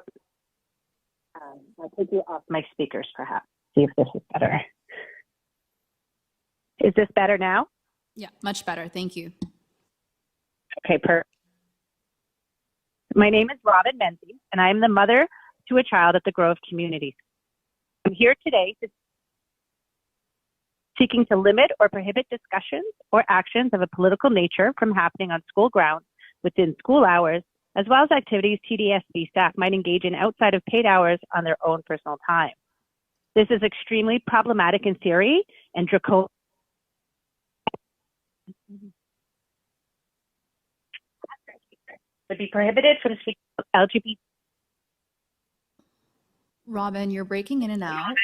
I'll take you off my speakers, perhaps. See if this is better. Is this better now? Yeah, much better. Thank you. Okay, perfect. My name is Robyn Menzies, and I am the mother to a child at the Grove Community. I'm here today seeking to limit or prohibit discussions or actions of a political nature from happening on school grounds within school hours, as well as activities TDSB staff might engage in outside of paid hours on their own personal time. This is extremely problematic in theory and draconian. would be prohibited from speaking about LGBT. Robyn, you're breaking in and out.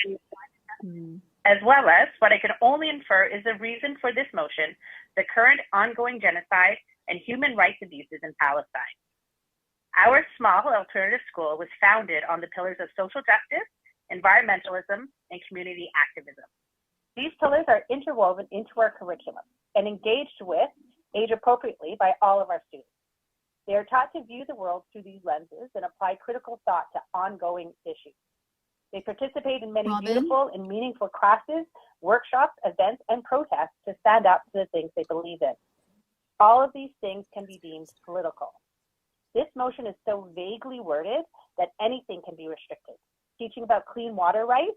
As well as, what I can only infer is the reason for this motion, the current ongoing genocide and human rights abuses in Palestine. Our small alternative school was founded on the pillars of social justice, environmentalism, and community activism. These pillars are interwoven into our curriculum and engaged with age appropriately by all of our students. They are taught to view the world through these lenses and apply critical thought to ongoing issues. They participate in many beautiful and meaningful classes, workshops, events, and protests to stand up to the things they believe in. All of these things can be deemed political. This motion is so vaguely worded that anything can be restricted. Teaching about clean water rights,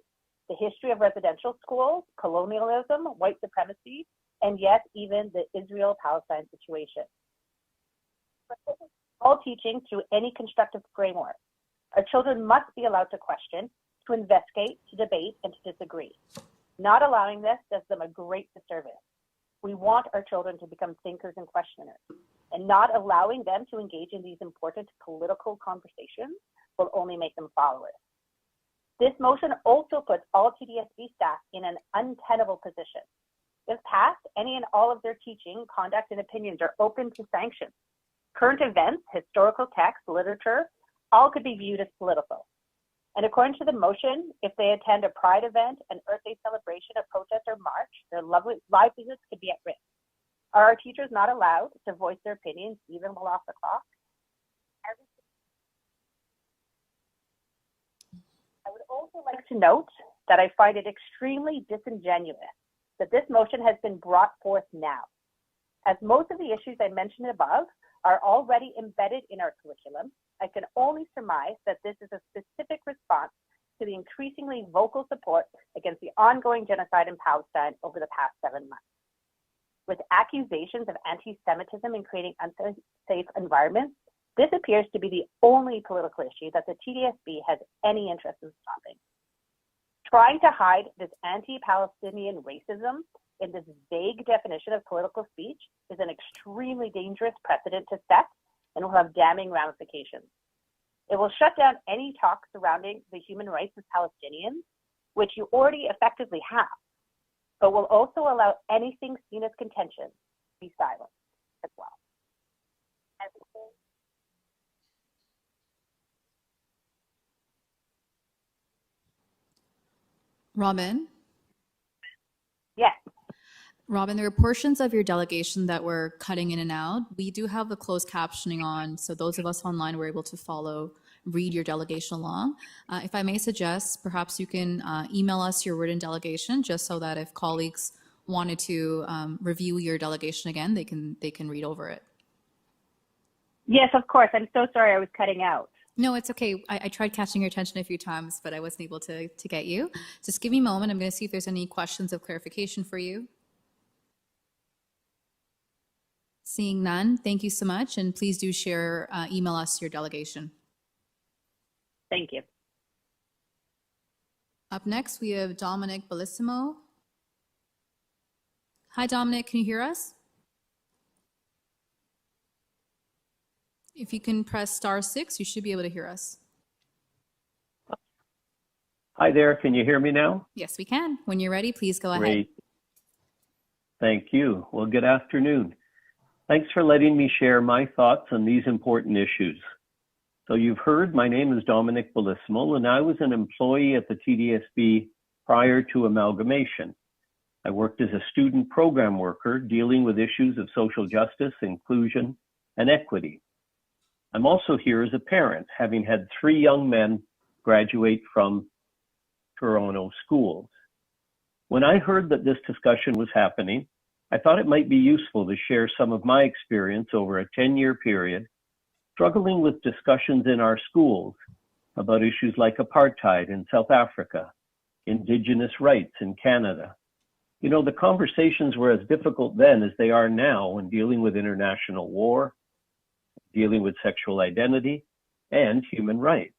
the history of residential schools, colonialism, white supremacy, and yes, even the Israel-Palestine situation. All teaching through any constructive framework. Our children must be allowed to question, to investigate, to debate, and to disagree. Not allowing this does them a great disservice. We want our children to become thinkers and questioners, and not allowing them to engage in these important political conversations will only make them followers. This motion also puts all TDSB staff in an untenable position. If passed, any and all of their teaching, conduct, and opinions are open to sanctions. Current events, historical texts, literature, all could be viewed as political. And according to the motion, if they attend a pride event, an Earth Day celebration, a protest, or march, their livelihoods could be at risk. Are our teachers not allowed to voice their opinions even while off the clock? I would also like to note that I find it extremely disingenuous that this motion has been brought forth now, as most of the issues I mentioned above are already embedded in our curriculum. I can only surmise that this is a specific response to the increasingly vocal support against the ongoing genocide in Palestine over the past 7 months. With accusations of anti-Semitism and creating unsafe environments, this appears to be the only political issue that the TDSB has any interest in stopping. Trying to hide this anti-Palestinian racism in this vague definition of political speech is an extremely dangerous precedent to set and will have damning ramifications. It will shut down any talk surrounding the human rights of Palestinians, which you already effectively have, but will also allow anything seen as contention to be silenced as well. Robyn? Yes. Robyn, there were portions of your delegation that were cutting in and out. We do have the closed captioning on, so those of us online were able to read your delegation along. If I may suggest, perhaps you can email us your written delegation, just so that if colleagues wanted to review your delegation again, they can read over it. Yes, of course. I'm so sorry I was cutting out. No, it's okay. I tried catching your attention a few times, but I wasn't able to get you. Just give me a moment. I'm going to see if there's any questions of clarification for you. Seeing none, thank you so much. And please do email us your delegation. Thank you. Up next, we have Domenic Bellissimo. Hi, Domenic, can you hear us? If you can press *6, you should be able to hear us. Hi there, can you hear me now? Yes, we can. When you're ready, please go ahead. Great. Thank you. Well, good afternoon. Thanks for letting me share my thoughts on these important issues. So you've heard, my name is Domenic Bellissimo, and I was an employee at the TDSB prior to amalgamation. I worked as a student program worker dealing with issues of social justice, inclusion, and equity. I'm also here as a parent, having had 3 young men graduate from Toronto schools. When I heard that this discussion was happening, I thought it might be useful to share some of my experience over a 10-year period, struggling with discussions in our schools about issues like apartheid in South Africa, Indigenous rights in Canada. You know, the conversations were as difficult then as they are now when dealing with international war, dealing with sexual identity, and human rights.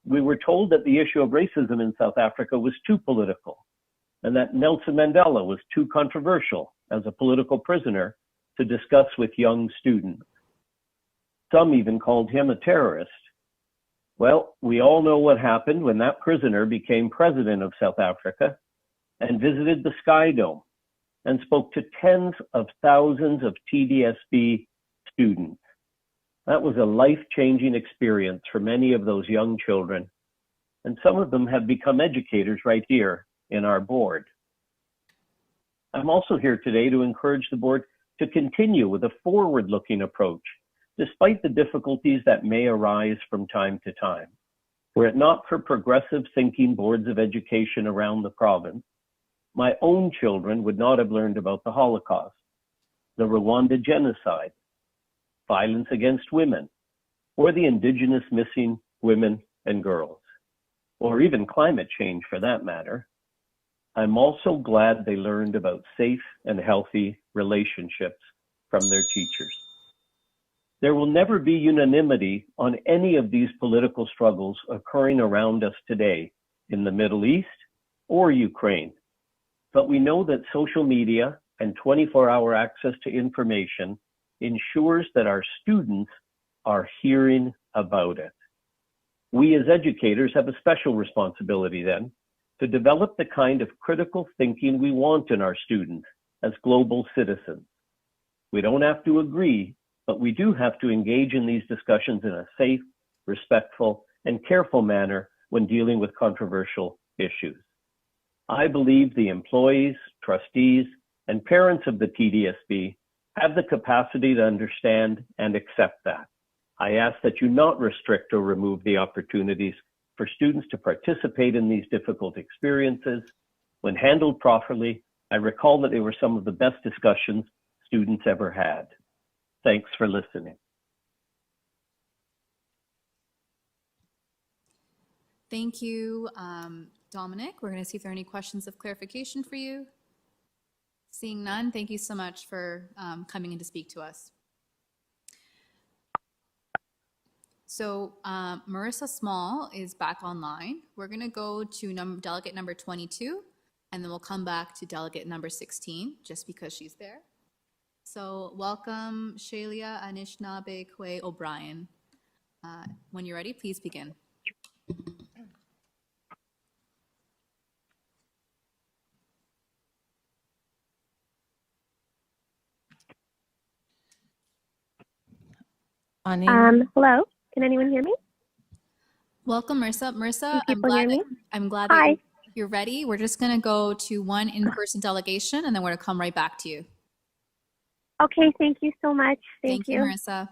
We were told that the issue of racism in South Africa was too political, and that Nelson Mandela was too controversial as a political prisoner to discuss with young students. Some even called him a terrorist. Well, we all know what happened when that prisoner became president of South Africa and visited the Sky Dome and spoke to tens of thousands of TDSB students. That was a life-changing experience for many of those young children, and some of them have become educators right here in our board. I'm also here today to encourage the board to continue with a forward-looking approach, despite the difficulties that may arise from time to time. Were it not for progressive thinking boards of education around the province, my own children would not have learned about the Holocaust, the Rwanda genocide, violence against women, or the Indigenous missing women and girls, or even climate change for that matter. I'm also glad they learned about safe and healthy relationships from their teachers. There will never be unanimity on any of these political struggles occurring around us today in the Middle East or Ukraine. But we know that social media and 24-hour access to information ensures that our students are hearing about it. We as educators have a special responsibility then to develop the kind of critical thinking we want in our students as global citizens. We don't have to agree, but we do have to engage in these discussions in a safe, respectful, and careful manner when dealing with controversial issues. I believe the employees, trustees, and parents of the TDSB have the capacity to understand and accept that. I ask that you not restrict or remove the opportunities for students to participate in these difficult experiences. When handled properly, I recall that they were some of the best discussions students ever had. Thanks for listening. Thank you, Domenic. We're going to see if there are any questions of clarification for you. Seeing none, thank you so much for coming in to speak to us. So Marissa Small is back online. We're going to go to delegate number 22, and then we'll come back to delegate number 16, just because she's there. So welcome, Shay-Lea, Anishinaabe, Kwe, O'Brien. When you're ready, please begin. Hello, can anyone hear me? Welcome, Marissa. Marissa, Can people hear me? I'm glad Hi. that you're ready. We're just going to go to one in-person delegation, and then we're going to come right back to you. Okay, thank you so much. Thank you. Marissa.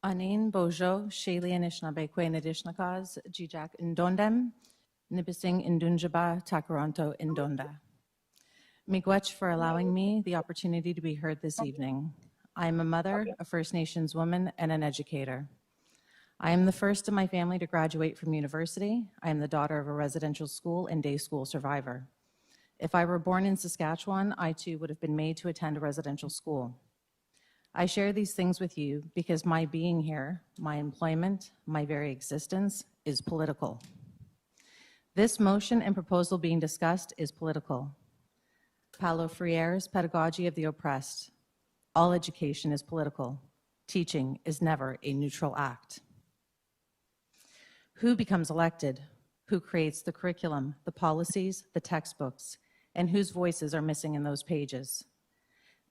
Anin Bojo, Shay-Lea Anishinaabe Kwe Nadishnakaz, Jijak Ndondem, Nibising Indunjaba Takaranto Indonda. Miigwech for allowing me the opportunity to be heard this evening. I am a mother, a First Nations woman, and an educator. I am the first in my family to graduate from university. I am the daughter of a residential school and day school survivor. If I were born in Saskatchewan, I too would have been made to attend a residential school. I share these things with you because my being here, my employment, my very existence is political. This motion and proposal being discussed is political. Paulo Freire's pedagogy of the oppressed. All education is political. Teaching is never a neutral act. Who becomes elected? Who creates the curriculum, the policies, the textbooks, and whose voices are missing in those pages?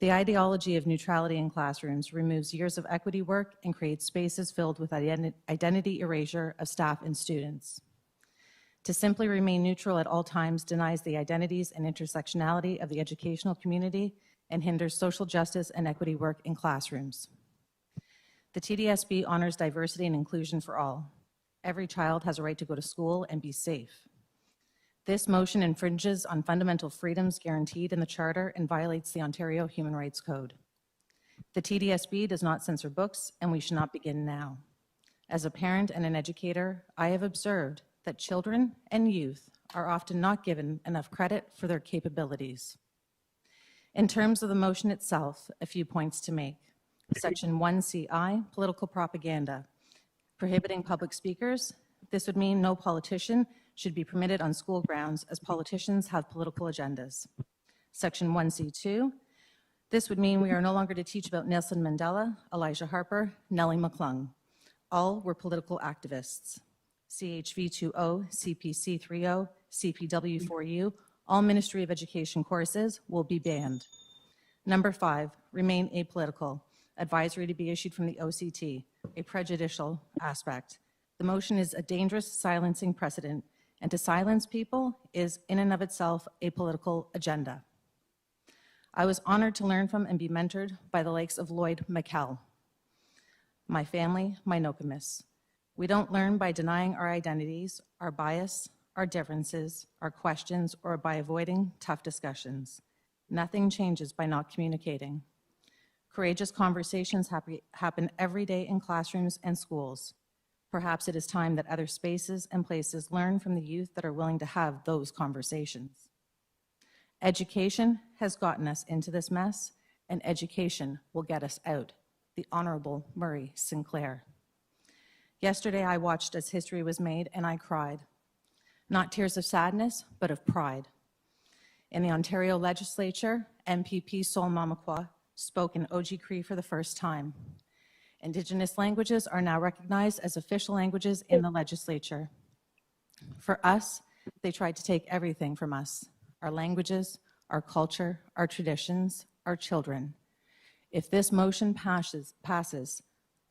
The ideology of neutrality in classrooms removes years of equity work and creates spaces filled with identity erasure of staff and students. To simply remain neutral at all times denies the identities and intersectionality of the educational community and hinders social justice and equity work in classrooms. The TDSB honors diversity and inclusion for all. Every child has a right to go to school and be safe. This motion infringes on fundamental freedoms guaranteed in the Charter and violates the Ontario Human Rights Code. The TDSB does not censor books, and we should not begin now. As a parent and an educator, I have observed that children and youth are often not given enough credit for their capabilities. In terms of the motion itself, a few points to make. Section 1CI, political propaganda. Prohibiting public speakers. This would mean no politician should be permitted on school grounds as politicians have political agendas. Section 1C2, This would mean we are no longer to teach about Nelson Mandela, Elijah Harper, Nellie McClung. All were political activists. CHV 2.0, CPC 3.0, CPW 4U, all Ministry of Education courses will be banned. Number 5, remain apolitical. Advisory to be issued from the OCT, a prejudicial aspect. The motion is a dangerous silencing precedent, and to silence people is in and of itself a political agenda. I was honored to learn from and be mentored by the likes of Lloyd McKell. My family, my Nokomis. We don't learn by denying our identities, our bias, our differences, our questions, or by avoiding tough discussions. Nothing changes by not communicating. Courageous conversations happen every day in classrooms and schools. Perhaps it is time that other spaces and places learn from the youth that are willing to have those conversations. Education has gotten us into this mess, and education will get us out. The Honorable Murray Sinclair. Yesterday, I watched as history was made, and I cried. Not tears of sadness, but of pride. In the Ontario Legislature, MPP Sol Mamakwa spoke in Oji Cree for the first time. Indigenous languages are now recognized as official languages in the legislature. For us, they tried to take everything from us, our languages, our culture, our traditions, our children. If this motion passes,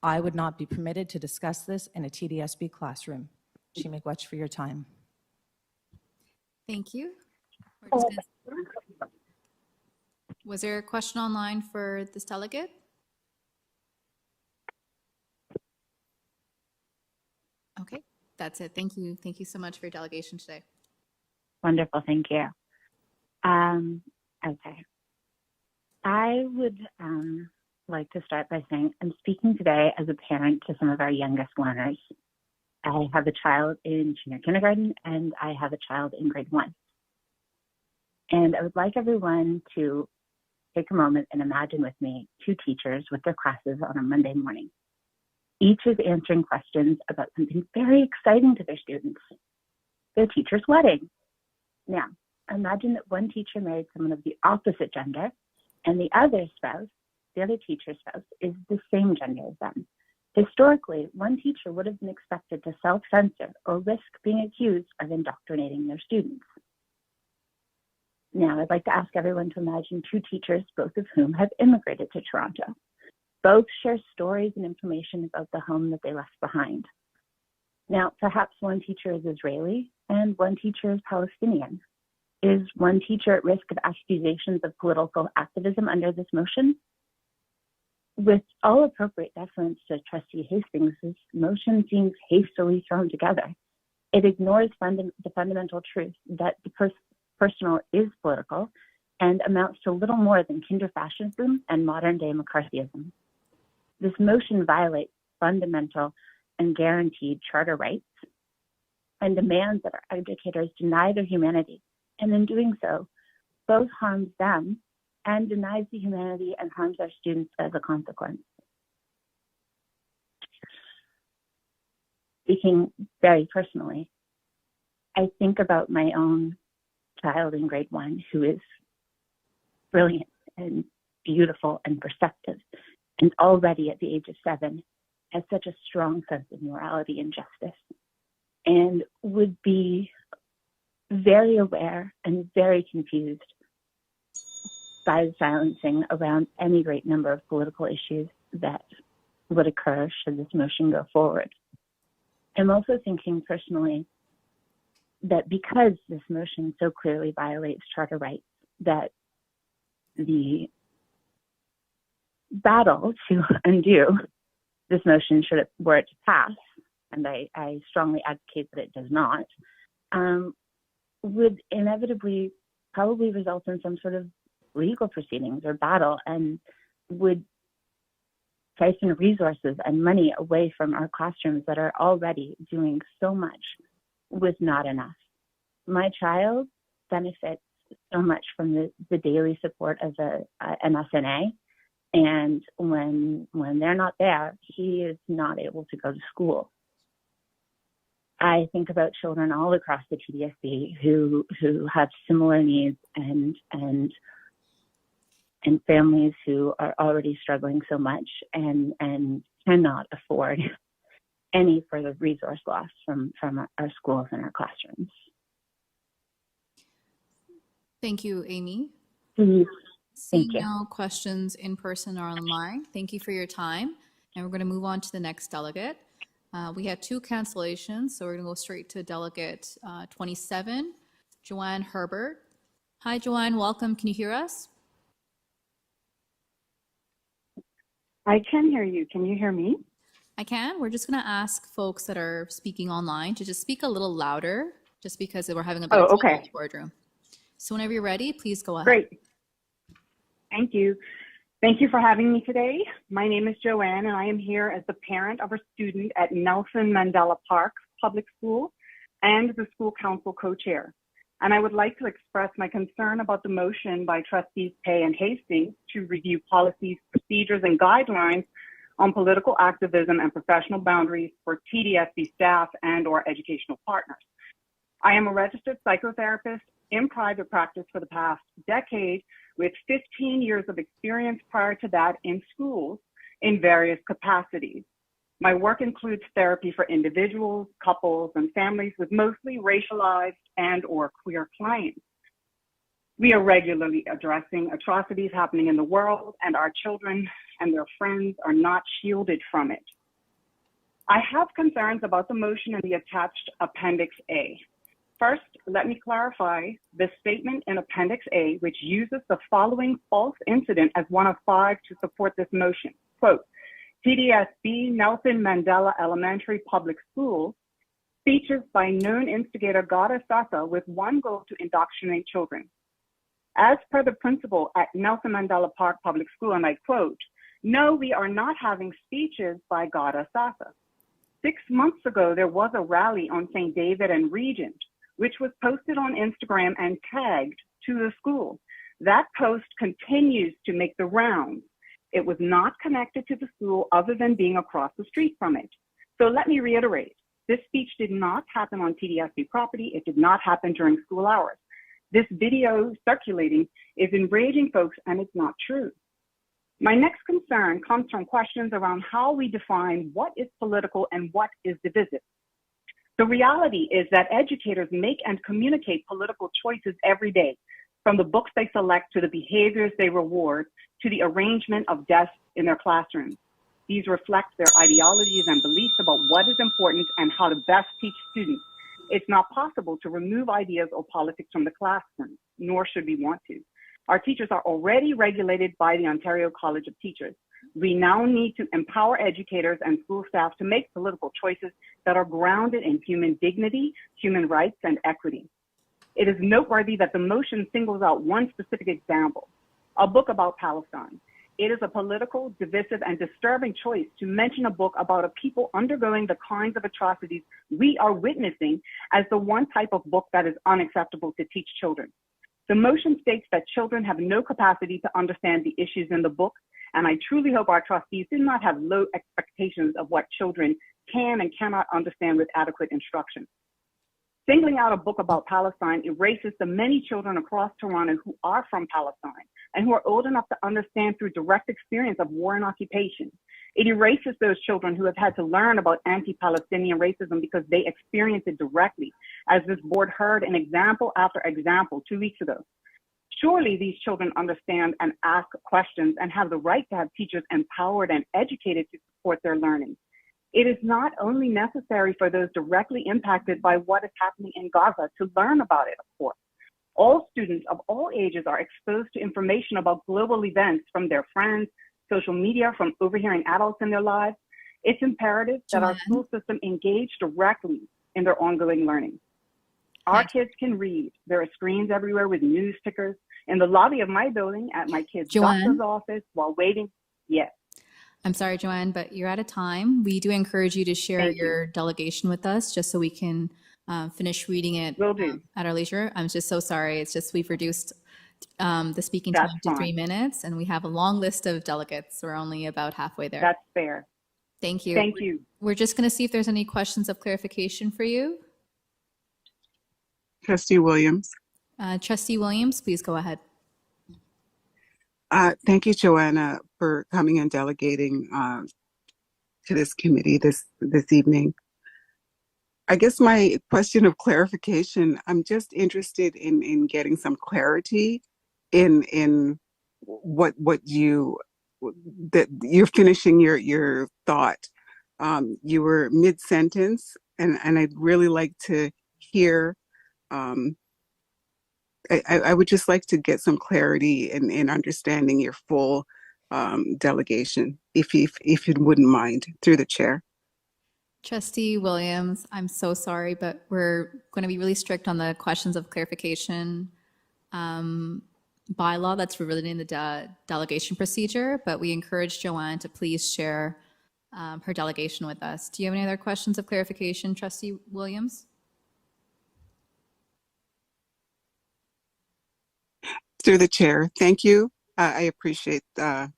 I would not be permitted to discuss this in a TDSB classroom. Chimigwech for your time. Thank you. Was there a question online for this delegate? Okay, that's it. Thank you. Thank you so much for your delegation today. Wonderful, thank you. Okay. I would like to start by saying I'm speaking today as a parent to some of our youngest learners. I have a child in junior kindergarten and I have a child in grade 1. And I would like everyone to take a moment and imagine with me 2 teachers with their classes on a Monday morning. Each is answering questions about something very exciting to their students, their teacher's wedding. Now, imagine that one teacher married someone of the opposite gender and the other spouse, the other teacher's spouse, is the same gender as them. Historically, one teacher would have been expected to self-censor or risk being accused of indoctrinating their students. Now, I'd like to ask everyone to imagine 2 teachers, both of whom have immigrated to Toronto. Both share stories and information about the home that they left behind. Now, perhaps one teacher is Israeli and one teacher is Palestinian. Is one teacher at risk of accusations of political activism under this motion? With all appropriate deference to Trustee Hastings, this motion seems hastily thrown together. It ignores the fundamental truth that the personal is political and amounts to little more than kinder-fascism and modern-day McCarthyism. This motion violates fundamental and guaranteed charter rights and demands that our educators deny their humanity, and in doing so, both harms them and denies the humanity and harms our students as a consequence. Speaking very personally, I think about my own child in grade 1 who is brilliant and beautiful and perceptive, and already at the age of 7 has such a strong sense of morality and justice, and would be very aware and very confused by the silencing around any great number of political issues that would occur should this motion go forward. I'm also thinking personally that because this motion so clearly violates charter rights, that the battle to undo this motion, should it were it to pass, and I strongly advocate that it does not, would inevitably probably result in some sort of legal proceedings or battle, and would siphon resources and money away from our classrooms that are already doing so much with not enough. My child benefits so much from the daily support of an SNA, and when they're not there, he is not able to go to school. I think about children all across the TDSB who have similar needs and and families who are already struggling so much and cannot afford any further resource loss from our schools and our classrooms. Thank you, Amy. Thank Seeing you. no questions in person or online, thank you for your time. And we're going to move on to the next delegate. We had 2 cancellations, so we're going to go straight to Delegate 27, Joanne Herbert. Hi, Joanne, welcome. Can you hear us? I can hear you. Can you hear me? I can. We're just going to ask folks that are speaking online to just speak a little louder, just because we're having a bit of trouble in the boardroom. So whenever you're ready, please go ahead. Great. Thank you. Thank you for having me today. My name is Joanne, and I am here as the parent of a student at Nelson Mandela Park Public School and the school council co-chair. And I would like to express my concern about the motion by Trustees Pay and Hastings to review policies, procedures, and guidelines on political activism and professional boundaries for TDSB staff and/or educational partners. I am a registered psychotherapist in private practice for the past decade, with 15 years of experience prior to that in schools in various capacities. My work includes therapy for individuals, couples, and families with mostly racialized and/or queer clients. We are regularly addressing atrocities happening in the world, and our children and their friends are not shielded from it. I have concerns about the motion in the attached Appendix A. First, let me clarify the statement in Appendix A, which uses the following false incident as one of 5 to support this motion. Quote, TDSB Nelson Mandela Elementary Public School features by known instigator Gada Sasa with one goal to indoctrinate children. As per the principal at Nelson Mandela Park Public School, and I quote, no, we are not having speeches by Gada Sasa. 6 months ago, there was a rally on St. David and Regent, which was posted on Instagram and tagged to the school. That post continues to make the rounds. It was not connected to the school other than being across the street from it. So let me reiterate, this speech did not happen on TDSB property. It did not happen during school hours. This video circulating is enraging folks, and it's not true. My next concern comes from questions around how we define what is political and what is divisive. The reality is that educators make and communicate political choices every day, from the books they select to the behaviors they reward to the arrangement of desks in their classrooms. These reflect their ideologies and beliefs about what is important and how to best teach students. It's not possible to remove ideas or politics from the classroom, nor should we want to. Our teachers are already regulated by the Ontario College of Teachers. We now need to empower educators and school staff to make political choices that are grounded in human dignity, human rights, and equity. It is noteworthy that the motion singles out one specific example, a book about Palestine. It is a political, divisive, and disturbing choice to mention a book about a people undergoing the kinds of atrocities we are witnessing as the one type of book that is unacceptable to teach children. The motion states that children have no capacity to understand the issues in the book, and I truly hope our trustees do not have low expectations of what children can and cannot understand with adequate instruction. Singling out a book about Palestine erases the many children across Toronto who are from Palestine and who are old enough to understand through direct experience of war and occupation. It erases those children who have had to learn about anti-Palestinian racism because they experienced it directly, as this board heard in example after example 2 weeks ago. Surely these children understand and ask questions and have the right to have teachers empowered and educated to support their learning. It is not only necessary for those directly impacted by what is happening in Gaza to learn about it, of course. All students of all ages are exposed to information about global events from their friends, social media, from overhearing adults in their lives. It's imperative that our school system engage directly in their ongoing learning. Our kids can read. There are screens everywhere with news stickers. In the lobby of my building, at my kid's doctor's office, while waiting, yes. I'm sorry, Joanne, but you're out of time. We do encourage you to share your delegation with us just so we can finish reading it at our leisure. I'm just so sorry. It's just we've reduced the speaking time to 3 minutes, and we have a long list of delegates. We're only about halfway there. That's fair. Thank you. Thank you. We're just going to see if there's any questions of clarification for you. Trustee Williams. Trustee Williams, please go ahead. Thank you, Joanna, for coming and delegating to this committee this evening. I guess my question of clarification, I'm just interested in getting some clarity in what you that you're finishing your thought. You were mid-sentence, and I'd really like to hear. I would just like to get some clarity in understanding your full delegation, if you wouldn't mind, through the chair. Trustee Williams, I'm so sorry, but we're going to be really strict on the questions of clarification bylaw that's written in the delegation procedure, but we encourage Joanne to please share her delegation with us. Do you have any other questions of clarification, Trustee Williams? Through the chair, thank you. I appreciate that.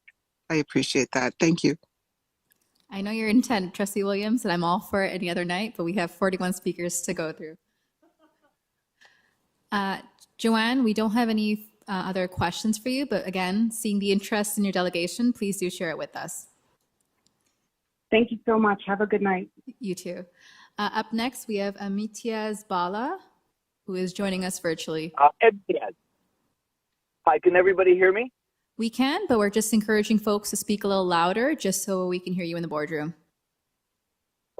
Thank you. I know your intent, Trustee Williams, and I'm all for it any other night, but we have 41 speakers to go through. Joanne, we don't have any other questions for you, but again, seeing the interest in your delegation, please do share it with us. Thank you so much. Have a good night. You too. Up next, we have Imtiaz Bala, who is joining us virtually. Imtiaz. Hi, can everybody hear me? We can, but we're just encouraging folks to speak a little louder just so we can hear you in the boardroom.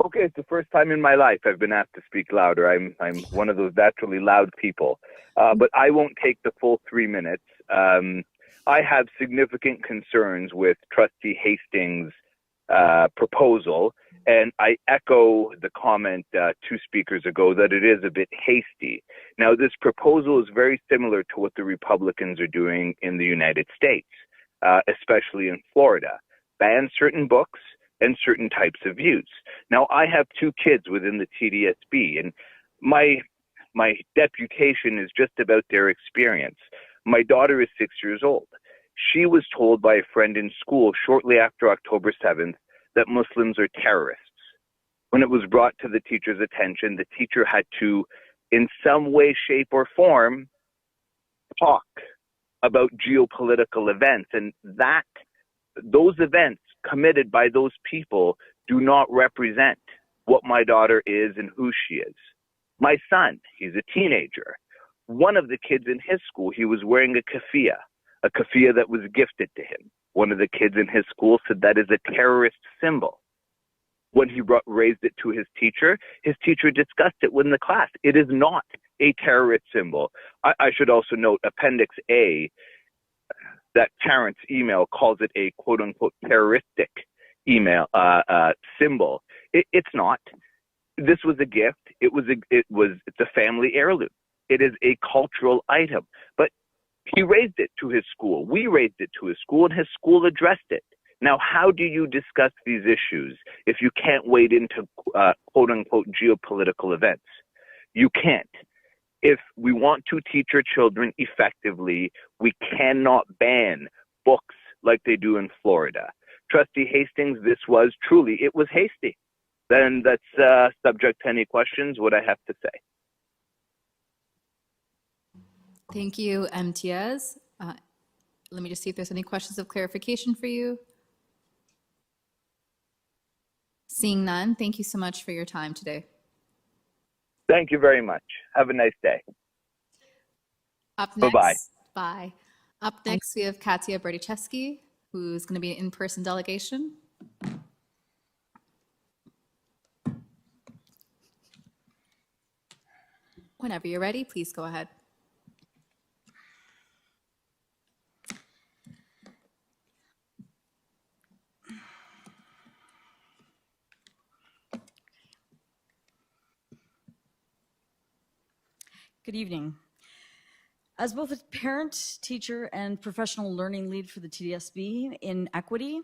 Okay, it's the first time in my life I've been asked to speak louder. I'm one of those naturally loud people, but I won't take the full 3 minutes. I have significant concerns with Trustee Hastings' proposal, and I echo the comment 2 speakers ago that it is a bit hasty. Now, this proposal is very similar to what the Republicans are doing in the United States, especially in Florida. Ban certain books and certain types of views. Now, I have 2 kids within the TDSB, and my deputation is just about their experience. My daughter is 6 years old. She was told by a friend in school shortly after October 7th that Muslims are terrorists. When it was brought to the teacher's attention, the teacher had to, in some way, shape, or form, talk about geopolitical events, and those events committed by those people do not represent what my daughter is and who she is. My son, he's a teenager. One of the kids in his school, he was wearing a keffiyeh that was gifted to him. One of the kids in his school said that is a terrorist symbol. When he raised it to his teacher discussed it within the class. It is not a terrorist symbol. I should also note Appendix A, that parent's email calls it a quote-unquote terroristic email symbol. It's not. This was a gift. It's a family heirloom. It is a cultural item. But he raised it to his school. We raised it to his school, and his school addressed it. Now, how do you discuss these issues if you can't wade into quote-unquote geopolitical events? You can't. If we want to teach our children effectively, we cannot ban books like they do in Florida. Trustee Hastings, it was hasty. Then that's subject to any questions, what I have to say. Thank you, Imtiaz. Let me just see if there's any questions of clarification for you. Seeing none, thank you so much for your time today. Thank you very much. Have a nice day. Up next, bye-bye. Bye. Up next, we have Katia Berdichevsky, who's going to be an in-person delegation. Whenever you're ready, please go ahead. Good evening. As both a parent, teacher, and professional learning lead for the TDSB in equity,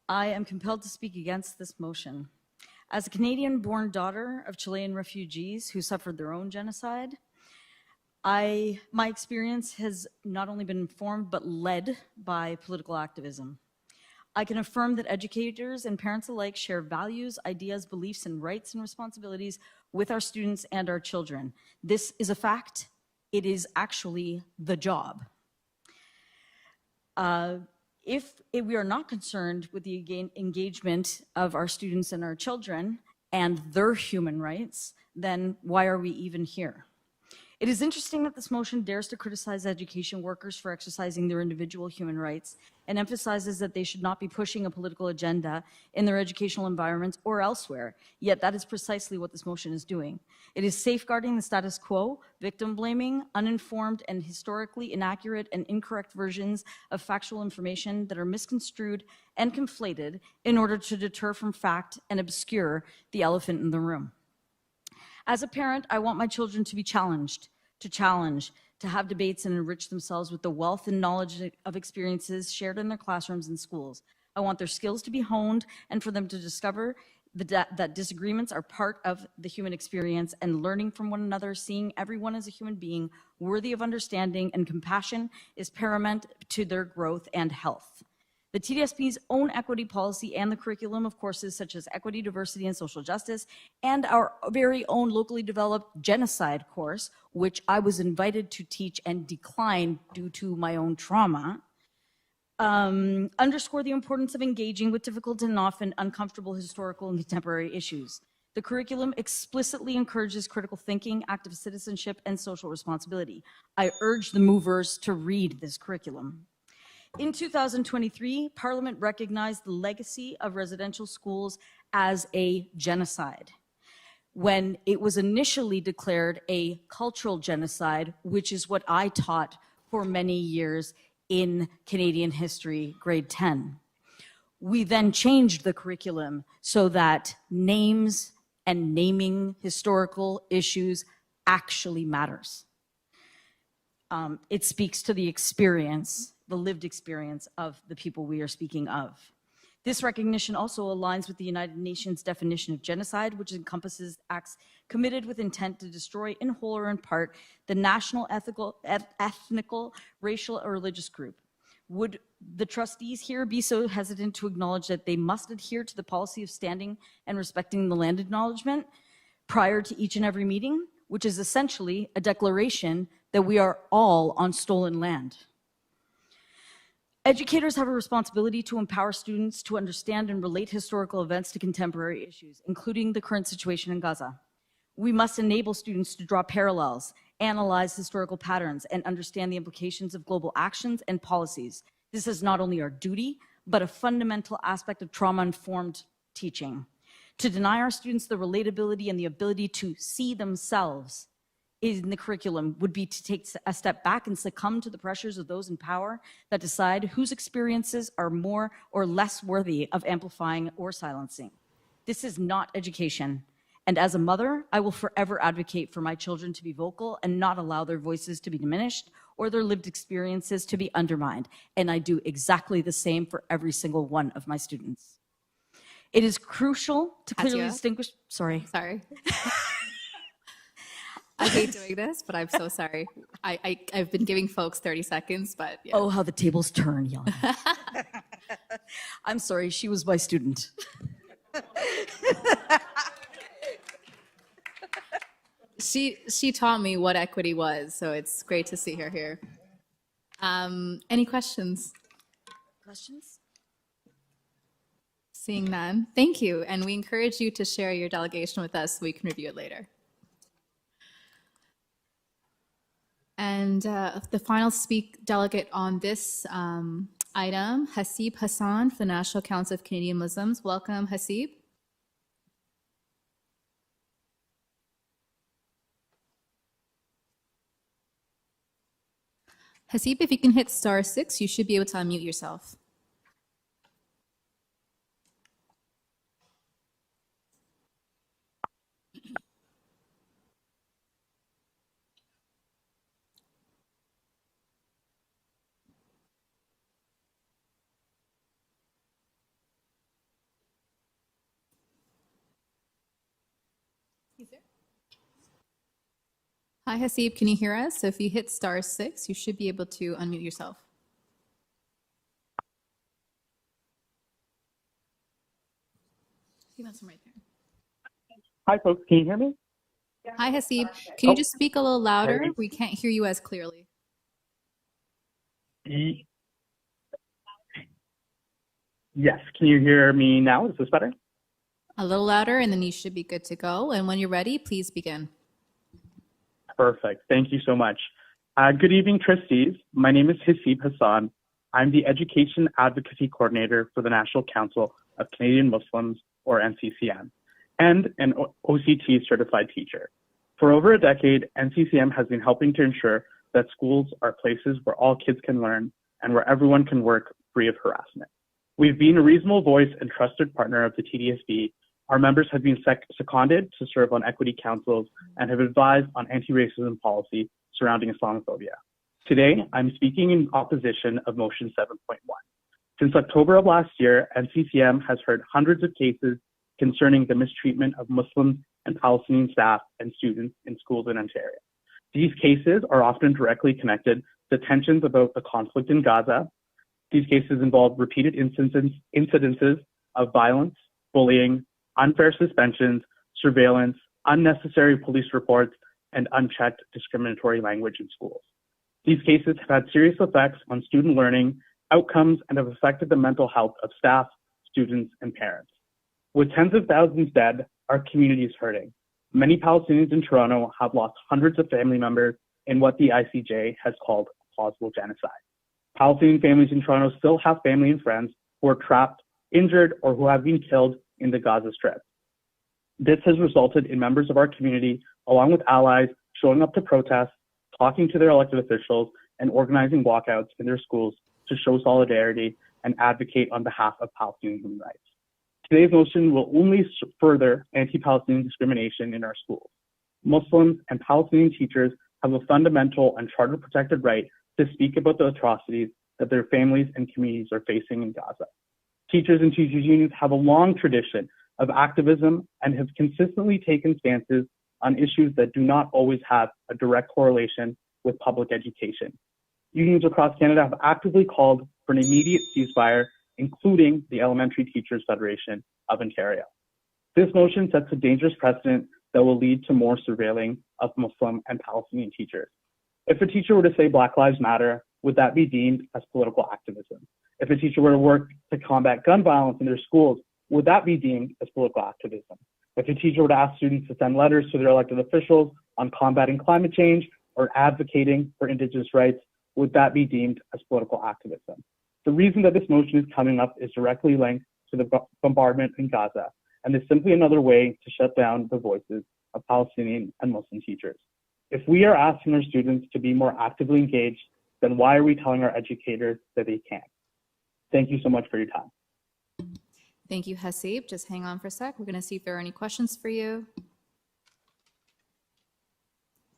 I am compelled to speak against this motion. As a Canadian-born daughter of Chilean refugees who suffered their own genocide, my experience has not only been informed but led by political activism. I can affirm that educators and parents alike share values, ideas, beliefs, and rights and responsibilities with our students and our children. This is a fact. It is actually the job. If we are not concerned with the engagement of our students and our children and their human rights, then why are we even here? It is interesting that this motion dares to criticize education workers for exercising their individual human rights and emphasizes that they should not be pushing a political agenda in their educational environments or elsewhere. Yet that is precisely what this motion is doing. It is safeguarding the status quo, victim blaming, uninformed and historically inaccurate and incorrect versions of factual information that are misconstrued and conflated in order to deter from fact and obscure the elephant in the room. As a parent, I want my children to be challenged, to have debates and enrich themselves with the wealth and knowledge of experiences shared in their classrooms and schools. I want their skills to be honed and for them to discover that disagreements are part of the human experience and learning from one another, seeing everyone as a human being worthy of understanding and compassion is paramount to their growth and health. The TDSB's own equity policy and the curriculum of courses such as equity, diversity, and social justice, and our very own locally developed genocide course, which I was invited to teach and declined due to my own trauma, underscore the importance of engaging with difficult and often uncomfortable historical and contemporary issues. The curriculum explicitly encourages critical thinking, active citizenship, and social responsibility. I urge the movers to read this curriculum. In 2023, Parliament recognized the legacy of residential schools as a genocide when it was initially declared a cultural genocide, which is what I taught for many years in Canadian history, grade 10. We then changed the curriculum so that names and naming historical issues actually matters. It speaks to the experience, the lived experience of the people we are speaking of. This recognition also aligns with the United Nations definition of genocide, which encompasses acts committed with intent to destroy in whole or in part the national, ethnical, racial, or religious group. Would the trustees here be so hesitant to acknowledge that they must adhere to the policy of standing and respecting the land acknowledgement prior to each and every meeting, which is essentially a declaration that we are all on stolen land? Educators have a responsibility to empower students to understand and relate historical events to contemporary issues, including the current situation in Gaza. We must enable students to draw parallels, analyze historical patterns, and understand the implications of global actions and policies. This is not only our duty, but a fundamental aspect of trauma-informed teaching. To deny our students the relatability and the ability to see themselves in the curriculum would be to take a step back and succumb to the pressures of those in power that decide whose experiences are more or less worthy of amplifying or silencing. This is not education. And as a mother, I will forever advocate for my children to be vocal and not allow their voices to be diminished or their lived experiences to be undermined. And I do exactly the same for every single one of my students. It is crucial to clearly distinguish, sorry. I hate doing this, but I'm so sorry. I've been giving folks 30 seconds, but yeah. Oh, how the tables turn, young. I'm sorry, she was my student. She taught me what equity was, so it's great to see her here. Any questions? Questions? Seeing none, thank you. And we encourage you to share your delegation with us so we can review it later. And the final delegate on this item, Hasib Hassan, for the National Council of Canadian Muslims. Welcome, Hasib. Hasib, if you can hit *6, you should be able to unmute yourself. Hi, Hasib, can you hear us? So if you hit *6, you should be able to unmute yourself. See, that's right there. Hi, folks. Can you hear me? Hi, Hasib. Can you just speak a little louder? We can't hear you as clearly. Yes, can you hear me now? Is this better? A little louder, and then you should be good to go. And when you're ready, please begin. Perfect. Thank you so much. Good evening, trustees. My name is Hasib Hassan. I'm the Education Advocacy Coordinator for the National Council of Canadian Muslims, or NCCM, and an OCT certified teacher. For over a decade, NCCM has been helping to ensure that schools are places where all kids can learn and where everyone can work free of harassment. We've been a reasonable voice and trusted partner of the TDSB. Our members have been seconded to serve on equity councils and have advised on anti-racism policy surrounding Islamophobia. Today, I'm speaking in opposition of Motion 7.1. Since October of last year, NCCM has heard hundreds of cases concerning the mistreatment of Muslim and Palestinian staff and students in schools in Ontario. These cases are often directly connected to tensions about the conflict in Gaza. These cases involve repeated incidences of violence, bullying, unfair suspensions, surveillance, unnecessary police reports, and unchecked discriminatory language in schools. These cases have had serious effects on student learning outcomes and have affected the mental health of staff, students, and parents. With tens of thousands dead, our community is hurting. Many Palestinians in Toronto have lost hundreds of family members in what the ICJ has called plausible genocide. Palestinian families in Toronto still have family and friends who are trapped, injured, or who have been killed in the Gaza Strip. This has resulted in members of our community, along with allies, showing up to protest, talking to their elected officials, and organizing walkouts in their schools to show solidarity and advocate on behalf of Palestinian human rights. Today's motion will only further anti-Palestinian discrimination in our schools. Muslims and Palestinian teachers have a fundamental and charter-protected right to speak about the atrocities that their families and communities are facing in Gaza. Teachers and teachers unions have a long tradition of activism and have consistently taken stances on issues that do not always have a direct correlation with public education. Unions across Canada have actively called for an immediate ceasefire, including the Elementary Teachers Federation of Ontario. This motion sets a dangerous precedent that will lead to more surveilling of Muslim and Palestinian teachers. If a teacher were to say Black Lives Matter, would that be deemed as political activism? If a teacher were to work to combat gun violence in their schools, would that be deemed as political activism? If a teacher were to ask students to send letters to their elected officials on combating climate change or advocating for Indigenous rights, would that be deemed as political activism? The reason that this motion is coming up is directly linked to the bombardment in Gaza, and is simply another way to shut down the voices of Palestinian and Muslim teachers. If we are asking our students to be more actively engaged, then why are we telling our educators that they can't? Thank you so much for your time. Thank you, Hasib. Just hang on for a sec. We're going to see if there are any questions for you.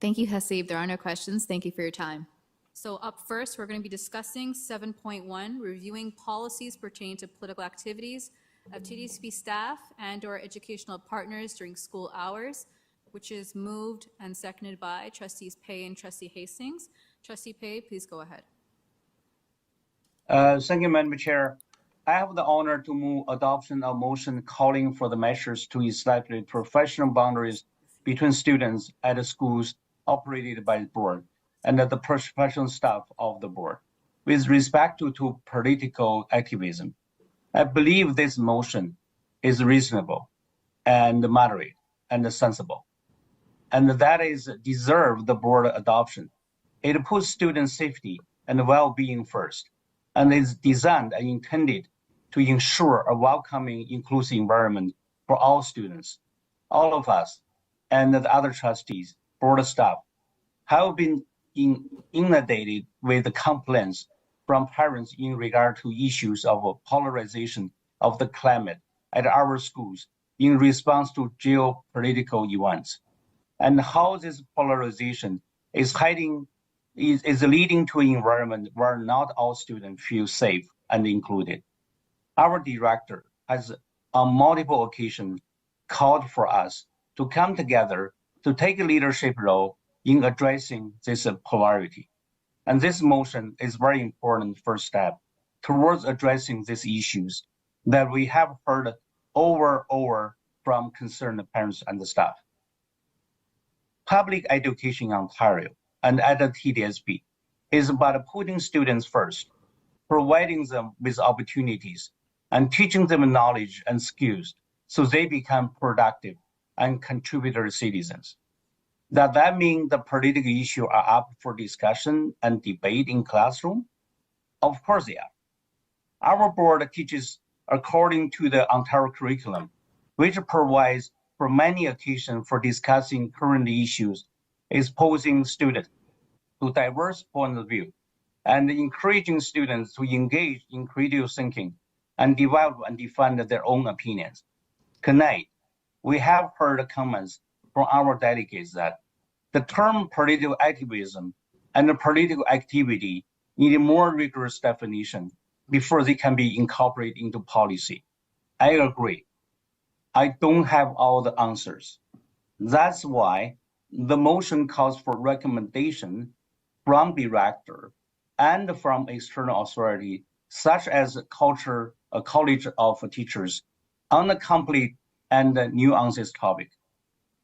Thank you, Hasib. There are no questions. Thank you for your time. So up first, we're going to be discussing 7.1, reviewing policies pertaining to political activities of TDSB staff and/or educational partners during school hours, which is moved and seconded by Trustees Pay and Trustee Hastings. Trustee Pay, please go ahead. Thank you, Madam Chair. I have the honor to move adoption of motion calling for the measures to establish professional boundaries between students at the schools operated by the board and the professional staff of the board with respect to political activism. I believe this motion is reasonable and moderate and sensible, and that is deserve the board adoption. It puts student safety and well-being first, and is designed and intended to ensure a welcoming, inclusive environment for all students. All of us and the other trustees, board staff, have been inundated with complaints from parents in regard to issues of polarization of the climate at our schools in response to geopolitical events, and how this polarization is leading to an environment where not all students feel safe and included. Our director has on multiple occasions called for us to come together to take a leadership role in addressing this polarity. And this motion is very important first step towards addressing these issues that we have heard over from concerned parents and the staff. Public education in Ontario and at the TDSB is about putting students first, providing them with opportunities, and teaching them knowledge and skills so they become productive and contributory citizens. Does that mean the political issues are up for discussion and debate in classroom? Of course they are. Our board teaches according to the Ontario curriculum, which provides for many occasions for discussing current issues, exposing students to diverse points of view, and encouraging students to engage in critical thinking and develop and defend their own opinions. Tonight, we have heard comments from our delegates that the term political activism and political activity need a more rigorous definition before they can be incorporated into policy. I agree. I don't have all the answers. That's why the motion calls for recommendation from director and from external authority, such as a college of teachers, on the complete and nuances topic.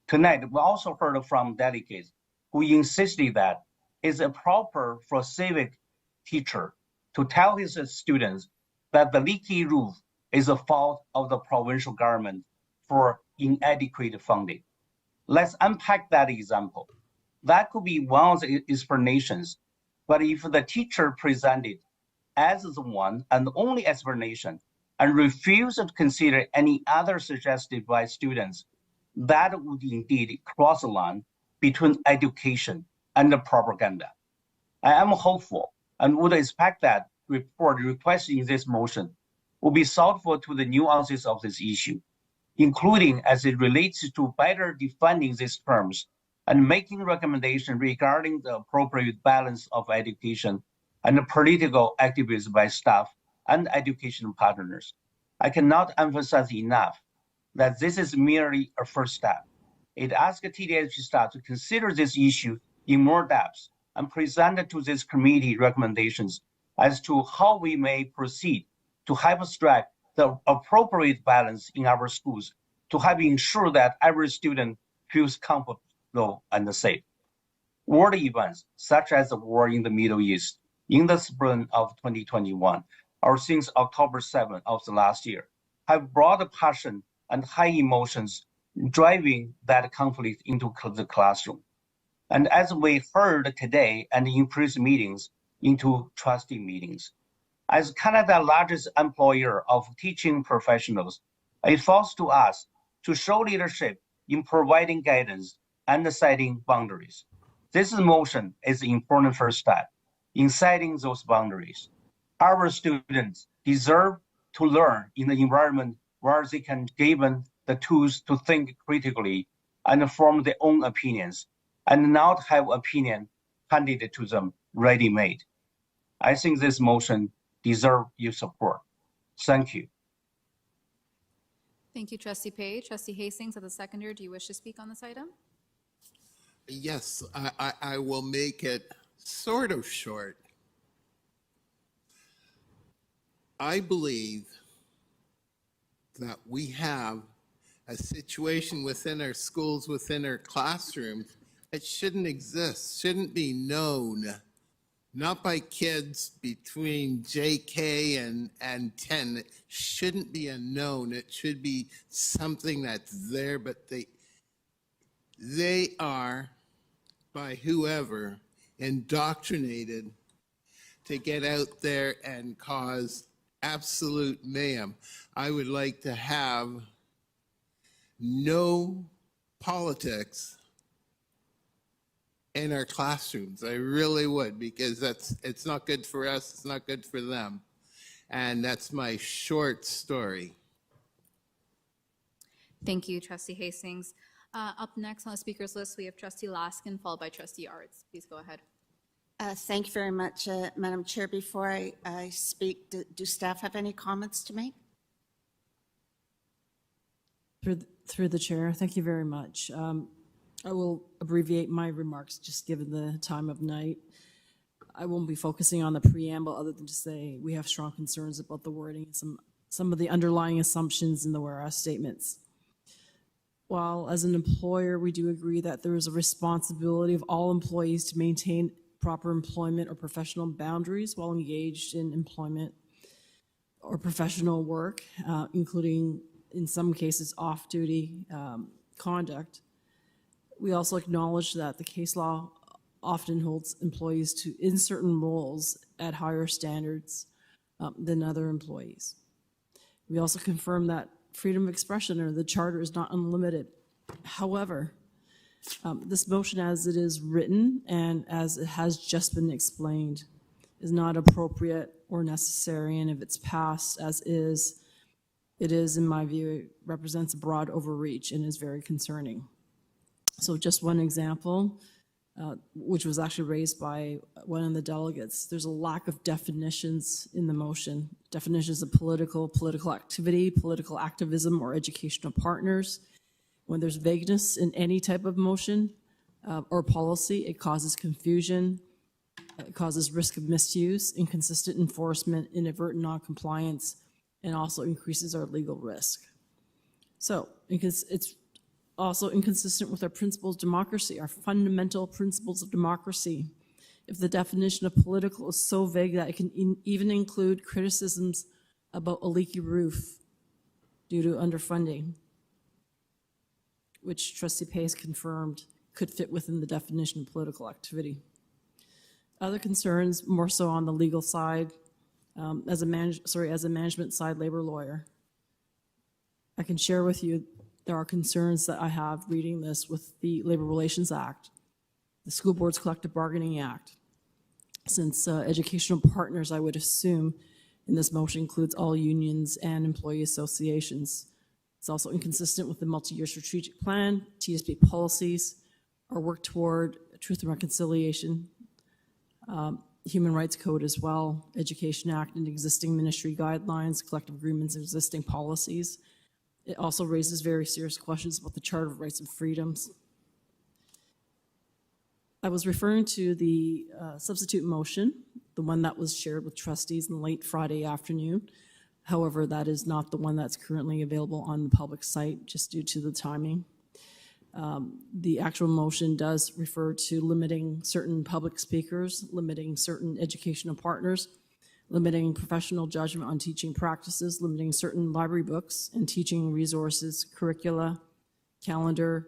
Tonight, we also heard from delegates who insisted that it's proper for a civic teacher to tell his students that the leaky roof is a fault of the provincial government for inadequate funding. Let's unpack that example. That could be one of the explanations, but if the teacher presented as the one and only explanation and refused to consider any other suggested by students, that would indeed cross the line between education and the propaganda. I am hopeful and would expect that report requesting this motion will be thoughtful to the nuances of this issue, including as it relates to better defining these terms and making recommendations regarding the appropriate balance of education and political activism by staff and education partners. I cannot emphasize enough that this is merely a first step. It asks TDSB staff to consider this issue in more depth and present to this committee recommendations as to how we may proceed to help strike the appropriate balance in our schools to help ensure that every student feels comfortable and safe. World events such as the war in the Middle East in the spring of 2021 or since October 7th of the last year have brought passion and high emotions driving that conflict into the classroom. And as we heard today and in previous meetings, into trustee meetings. As Canada's largest employer of teaching professionals, it falls to us to show leadership in providing guidance and setting boundaries. This motion is an important first step in setting those boundaries. Our students deserve to learn in the environment where they can be given the tools to think critically and form their own opinions, and not have opinion handed to them ready-made. I think this motion deserves your support. Thank you. Thank you, Trustee Page. Trustee Hastings, as the seconder, do you wish to speak on this item? Yes, I will make it sort of short. I believe that we have a situation within our schools, within our classrooms, that shouldn't exist, shouldn't be known, not by kids between JK and 10. It shouldn't be unknown. It should be something that's there, but they are, by whoever, indoctrinated to get out there and cause absolute mayhem. I would like to have no politics in our classrooms. I really would, because it's not good for us, it's not good for them. And that's my short story. Thank you, Trustee Hastings. Up next on the speakers list, we have Trustee Laskin, followed by Trustee Aarts. Please go ahead. Thank you very much, Madam Chair. Before I speak, do staff have any comments to make? Through the chair, thank you very much. I will abbreviate my remarks just given the time of night. I won't be focusing on the preamble other than to say we have strong concerns about the wording, some of the underlying assumptions in the whereas statements. While as an employer, we do agree that there is a responsibility of all employees to maintain proper employment or professional boundaries while engaged in employment, or professional work, including in some cases off-duty conduct. We also acknowledge that the case law often holds employees to, in certain roles, at higher standards than other employees. We also confirm that freedom of expression under the Charter is not unlimited. However, this motion as it is written and as it has just been explained is not appropriate or necessary, and if it's passed as is, it is, in my view, it represents a broad overreach and is very concerning. So just one example, which was actually raised by one of the delegates, there's a lack of definitions in the motion. Definitions of political activity, political activism, or educational partners. When there's vagueness in any type of motion or policy, it causes confusion, it causes risk of misuse, inconsistent enforcement, inadvertent noncompliance, and also increases our legal risk. So it's also inconsistent with our principles of democracy, our fundamental principles of democracy. If the definition of political is so vague that it can even include criticisms about a leaky roof due to underfunding, which Trustee Pay has confirmed could fit within the definition of political activity. Other concerns, more so on the legal side, as a management side labor lawyer, I can share with you there are concerns that I have reading this with the Labor Relations Act, the School Board's Collective Bargaining Act. Since educational partners, I would assume, in this motion includes all unions and employee associations. It's also inconsistent with the multi-year strategic plan, TDSB policies, our work toward truth and reconciliation, Human Rights Code as well, Education Act and existing ministry guidelines, collective agreements, and existing policies. It also raises very serious questions about the Charter of Rights and Freedoms. I was referring to the substitute motion, the one that was shared with trustees in late Friday afternoon. However, that is not the one that's currently available on the public site just due to the timing. The actual motion does refer to limiting certain public speakers, limiting certain educational partners, limiting professional judgment on teaching practices, limiting certain library books and teaching resources, curricula, calendar,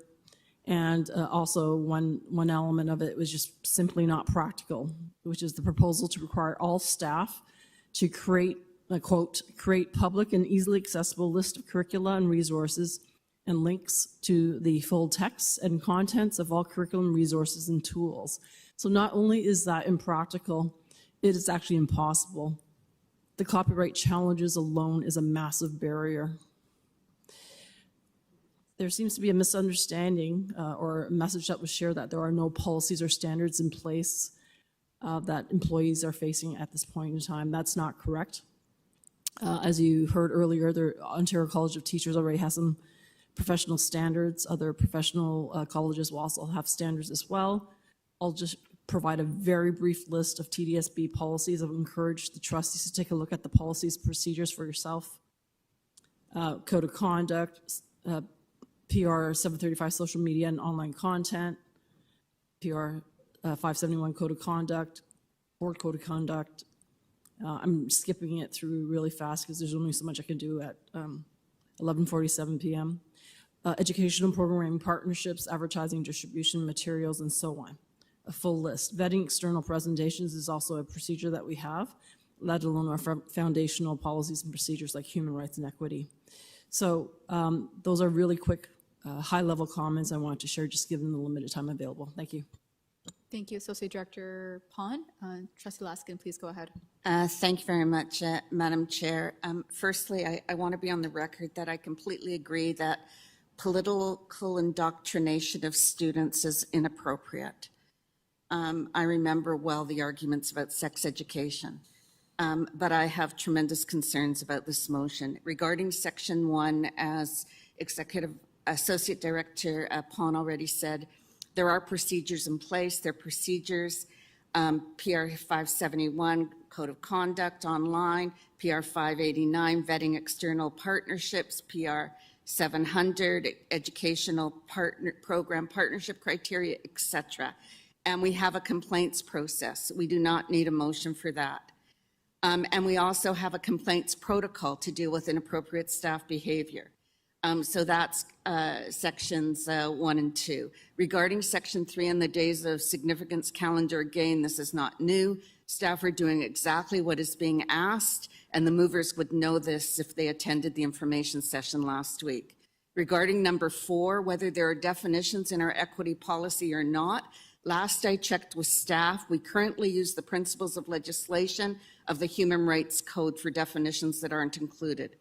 and also one element of it was just simply not practical, which is the proposal to require all staff to create, quote, create public and easily accessible list of curricula and resources and links to the full texts and contents of all curriculum resources and tools. So not only is that impractical, it is actually impossible. The copyright challenges alone is a massive barrier. There seems to be a misunderstanding or a message that was shared that there are no policies or standards in place that employees are facing at this point in time. That's not correct. As you heard earlier, the Ontario College of Teachers already has some professional standards. Other professional colleges will also have standards as well. I'll just provide a very brief list of TDSB policies. I would encourage the trustees to take a look at the policies, procedures for yourself. Code of conduct, PR 735 social media and online content, PR 571 code of conduct, board code of conduct. I'm skipping it through really fast because there's only so much I can do at 11:47 p.m. Educational programming partnerships, advertising, distribution materials, and so on. A full list. Vetting external presentations is also a procedure that we have, let alone our foundational policies and procedures like human rights and equity. So those are really quick, high-level comments I wanted to share, just given the limited time available. Thank you. Thank you, Associate Director Pon. Trustee Laskin, please go ahead. Thank you very much, Madam Chair. Firstly, I want to be on the record that I completely agree that political indoctrination of students is inappropriate. I remember well the arguments about sex education, but I have tremendous concerns about this motion. Regarding Section 1, as Associate Director Pon already said, there are procedures in place. There are procedures, PR 571, Code of Conduct online, PR 589, Vetting External Partnerships, PR 700, Educational Program Partnership Criteria, etc. And we have a complaints process. We do not need a motion for that. And we also have a complaints protocol to deal with inappropriate staff behavior. So that's sections 1 and 2. Regarding section 3 and the days of significance calendar, again, this is not new. Staff are doing exactly what is being asked, and the movers would know this if they attended the information session last week. Regarding number 4, whether there are definitions in our equity policy or not, last I checked with staff, we currently use the principles of legislation of the Human Rights Code for definitions that aren't included.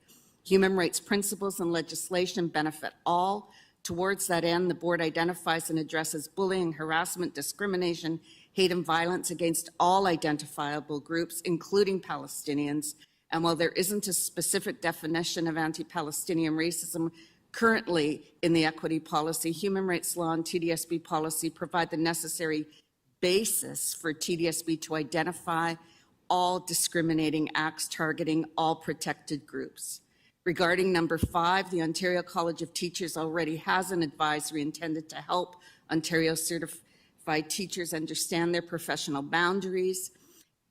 Human rights principles and legislation benefit all. Towards that end, the board identifies and addresses bullying, harassment, discrimination, hate, and violence against all identifiable groups, including Palestinians. And while there isn't a specific definition of anti-Palestinian racism currently in the equity policy, human rights law and TDSB policy provide the necessary basis for TDSB to identify all discriminating acts targeting all protected groups. Regarding number 5, the Ontario College of Teachers already has an advisory intended to help Ontario certified teachers understand their professional boundaries.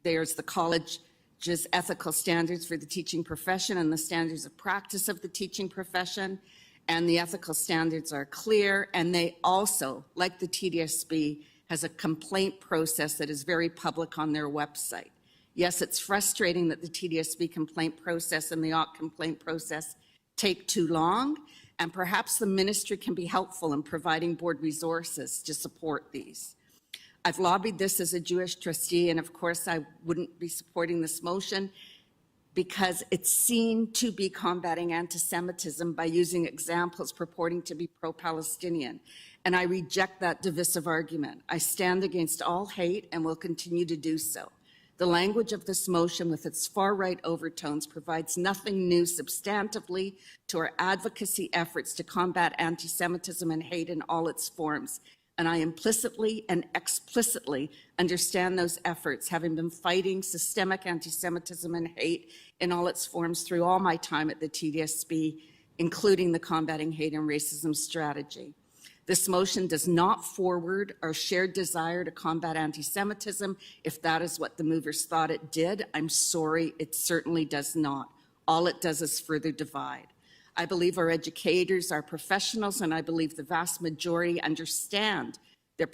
There's the college's ethical standards for the teaching profession and the standards of practice of the teaching profession. And the ethical standards are clear, and they also, like the TDSB, has a complaint process that is very public on their website. Yes, it's frustrating that the TDSB complaint process and the OC complaint process take too long, and perhaps the ministry can be helpful in providing board resources to support these. I've lobbied this as a Jewish trustee, and of course I wouldn't be supporting this motion because it's seen to be combating anti-Semitism by using examples purporting to be pro-Palestinian. And I reject that divisive argument. I stand against all hate and will continue to do so. The language of this motion with its far-right overtones provides nothing new substantively to our advocacy efforts to combat anti-Semitism and hate in all its forms. And I implicitly and explicitly understand those efforts, having been fighting systemic anti-Semitism and hate in all its forms through all my time at the TDSB, including the Combating Hate and Racism strategy. This motion does not forward our shared desire to combat anti-Semitism. If that is what the movers thought it did, I'm sorry, it certainly does not. All it does is further divide. I believe our educators are professionals, and I believe the vast majority understand their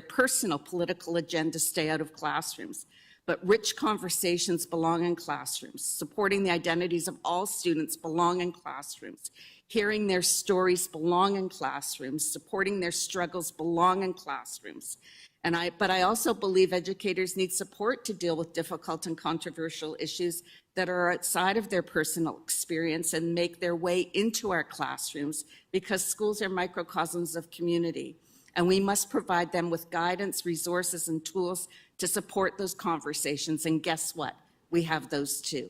personal political agenda stay out of classrooms. But rich conversations belong in classrooms. Supporting the identities of all students belong in classrooms. Hearing their stories belong in classrooms. Supporting their struggles belong in classrooms. But I also believe educators need support to deal with difficult and controversial issues that are outside of their personal experience and make their way into our classrooms, because schools are microcosms of community. And we must provide them with guidance, resources, and tools to support those conversations. And guess what? We have those too.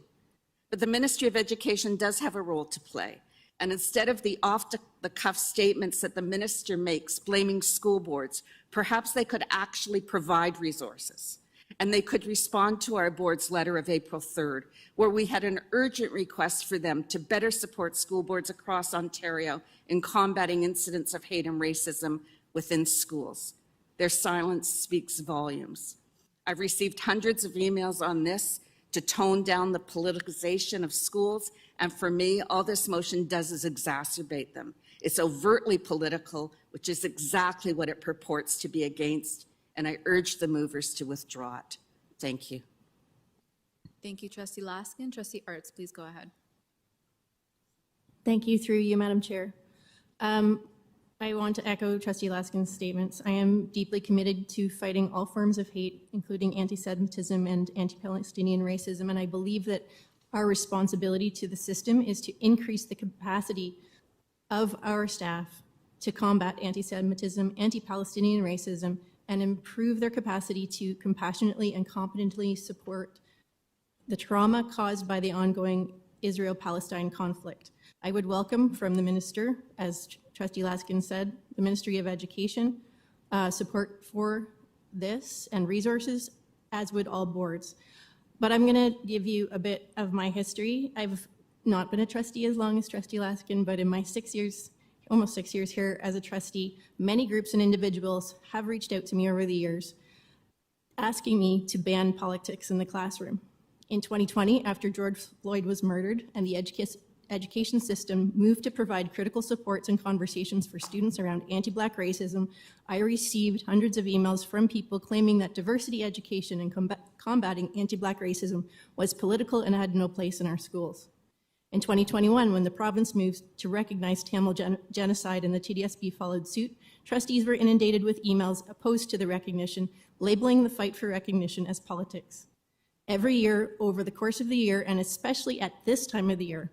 But the Ministry of Education does have a role to play. And instead of the off-the-cuff statements that the minister makes blaming school boards, perhaps they could actually provide resources. And they could respond to our board's letter of April 3rd, where we had an urgent request for them to better support school boards across Ontario in combating incidents of hate and racism within schools. Their silence speaks volumes. I've received hundreds of emails on this to tone down the politicization of schools, and for me, all this motion does is exacerbate them. It's overtly political, which is exactly what it purports to be against, and I urge the movers to withdraw it. Thank you. Thank you, Trustee Laskin. Trustee Aarts, please go ahead. Thank you, through you, Madam Chair. I want to echo Trustee Laskin's statements. I am deeply committed to fighting all forms of hate, including anti-Semitism and anti-Palestinian racism, and I believe that our responsibility to the system is to increase the capacity of our staff to combat anti-Semitism, anti-Palestinian racism, and improve their capacity to compassionately and competently support the trauma caused by the ongoing Israel-Palestine conflict. I would welcome from the minister, as Trustee Laskin said, the Ministry of Education, support for this and resources, as would all boards. But I'm going to give you a bit of my history. I've not been a trustee as long as Trustee Laskin, but in my 6 years, almost 6 years here as a trustee, many groups and individuals have reached out to me over the years asking me to ban politics in the classroom. In 2020, after George Floyd was murdered and the education system moved to provide critical supports and conversations for students around anti-Black racism, I received hundreds of emails from people claiming that diversity education and combating anti-Black racism was political and had no place in our schools. In 2021, when the province moved to recognize Tamil genocide and the TDSB followed suit, trustees were inundated with emails opposed to the recognition, labeling the fight for recognition as politics. Every year, over the course of the year, and especially at this time of the year,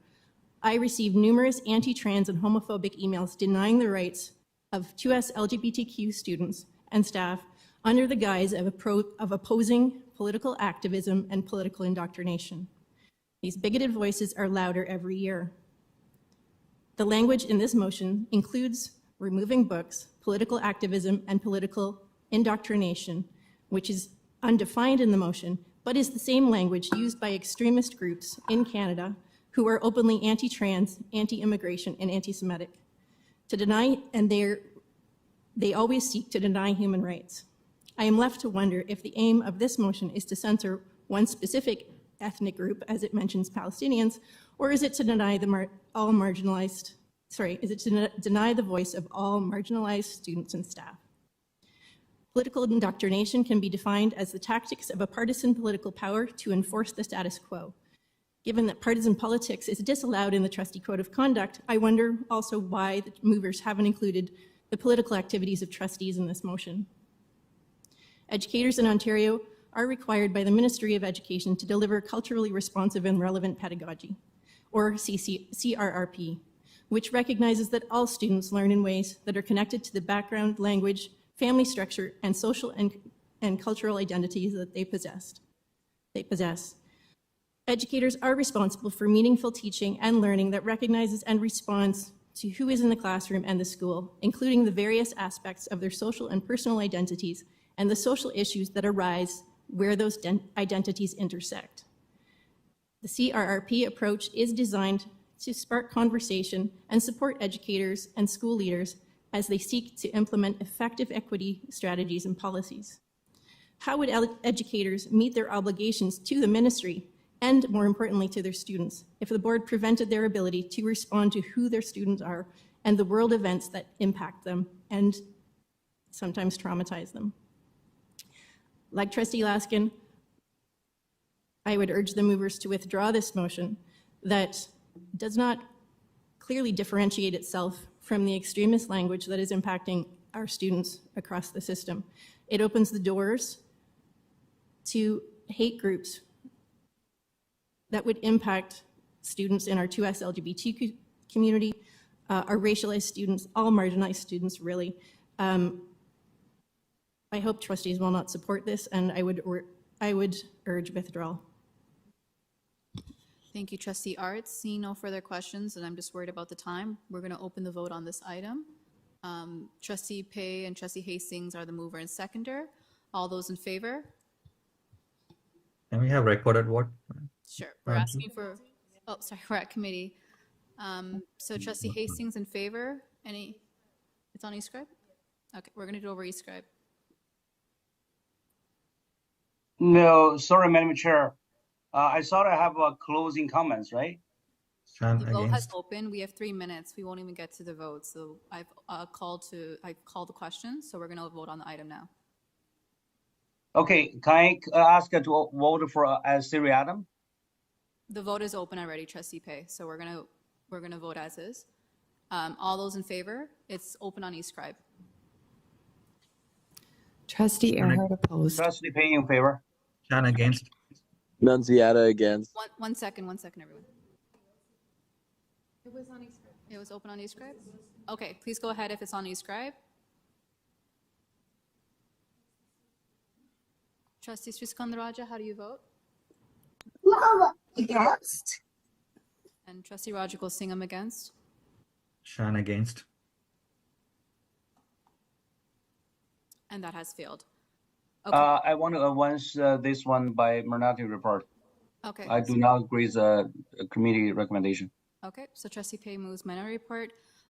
I received numerous anti-trans and homophobic emails denying the rights of 2S LGBTQ students and staff under the guise of opposing political activism and political indoctrination. These bigoted voices are louder every year. The language in this motion includes removing books, political activism, and political indoctrination, which is undefined in the motion, but is the same language used by extremist groups in Canada who are openly anti-trans, anti-immigration, and anti-Semitic. To deny, and they always seek to deny human rights. I am left to wonder if the aim of this motion is to censor one specific ethnic group, as it mentions Palestinians, or is it to deny the deny the voice of all marginalized students and staff? Political indoctrination can be defined as the tactics of a partisan political power to enforce the status quo. Given that partisan politics is disallowed in the trustee code of conduct, I wonder also why the movers haven't included the political activities of trustees in this motion. Educators in Ontario are required by the Ministry of Education to deliver culturally responsive and relevant pedagogy, or CRRP, which recognizes that all students learn in ways that are connected to the background, language, family structure, and social and cultural identities that they possess. Educators are responsible for meaningful teaching and learning that recognizes and responds to who is in the classroom and the school, including the various aspects of their social and personal identities and the social issues that arise where those identities intersect. The CRRP approach is designed to spark conversation and support educators and school leaders as they seek to implement effective equity strategies and policies. How would educators meet their obligations to the ministry and, more importantly, to their students if the board prevented their ability to respond to who their students are and the world events that impact them and sometimes traumatize them? Like Trustee Laskin, I would urge the movers to withdraw this motion that does not clearly differentiate itself from the extremist language that is impacting our students across the system. It opens the doors to hate groups that would impact students in our 2S LGBTQ community, our racialized students, all marginalized students, really. I hope trustees will not support this, and I would urge withdrawal. Thank you, Trustee Aarts. Seeing no further questions, and I'm just worried about the time, we're going to open the vote on this item. Trustee Pei and Trustee Hastings are the mover and seconder. All those in favor? Can we have recorded vote? Sure. We're asking for, oh, sorry, we're at committee. So Trustee Hastings in favor? It's on eScribe? Okay, we're going to do over eScribe. No, sorry, Madam Chair. I thought I have closing comments, right? The vote has opened. We have 3 minutes. We won't even get to the vote. So I've called the question. So we're going to vote on the item now. Okay, can I ask to vote for as seriatim? The vote is open already, Trustee Pei. So we're gonna vote as is. All those in favor? It's open on eScribe. Trustee Earhart opposed. Trustee Pei in favor. Chan against. Nunziata against. One second, everyone. It was on eScribe. It was open on eScribe? Okay, please go ahead if it's on eScribe. Trustee Sriskandarajah, how do you vote? Against. And Trustee Rajagul Singham against. Chan against. And that has failed. Okay. I want to advance this one by minority report. Okay. I do not agree with the committee recommendation. Okay, so Trustee Pei moves minority report.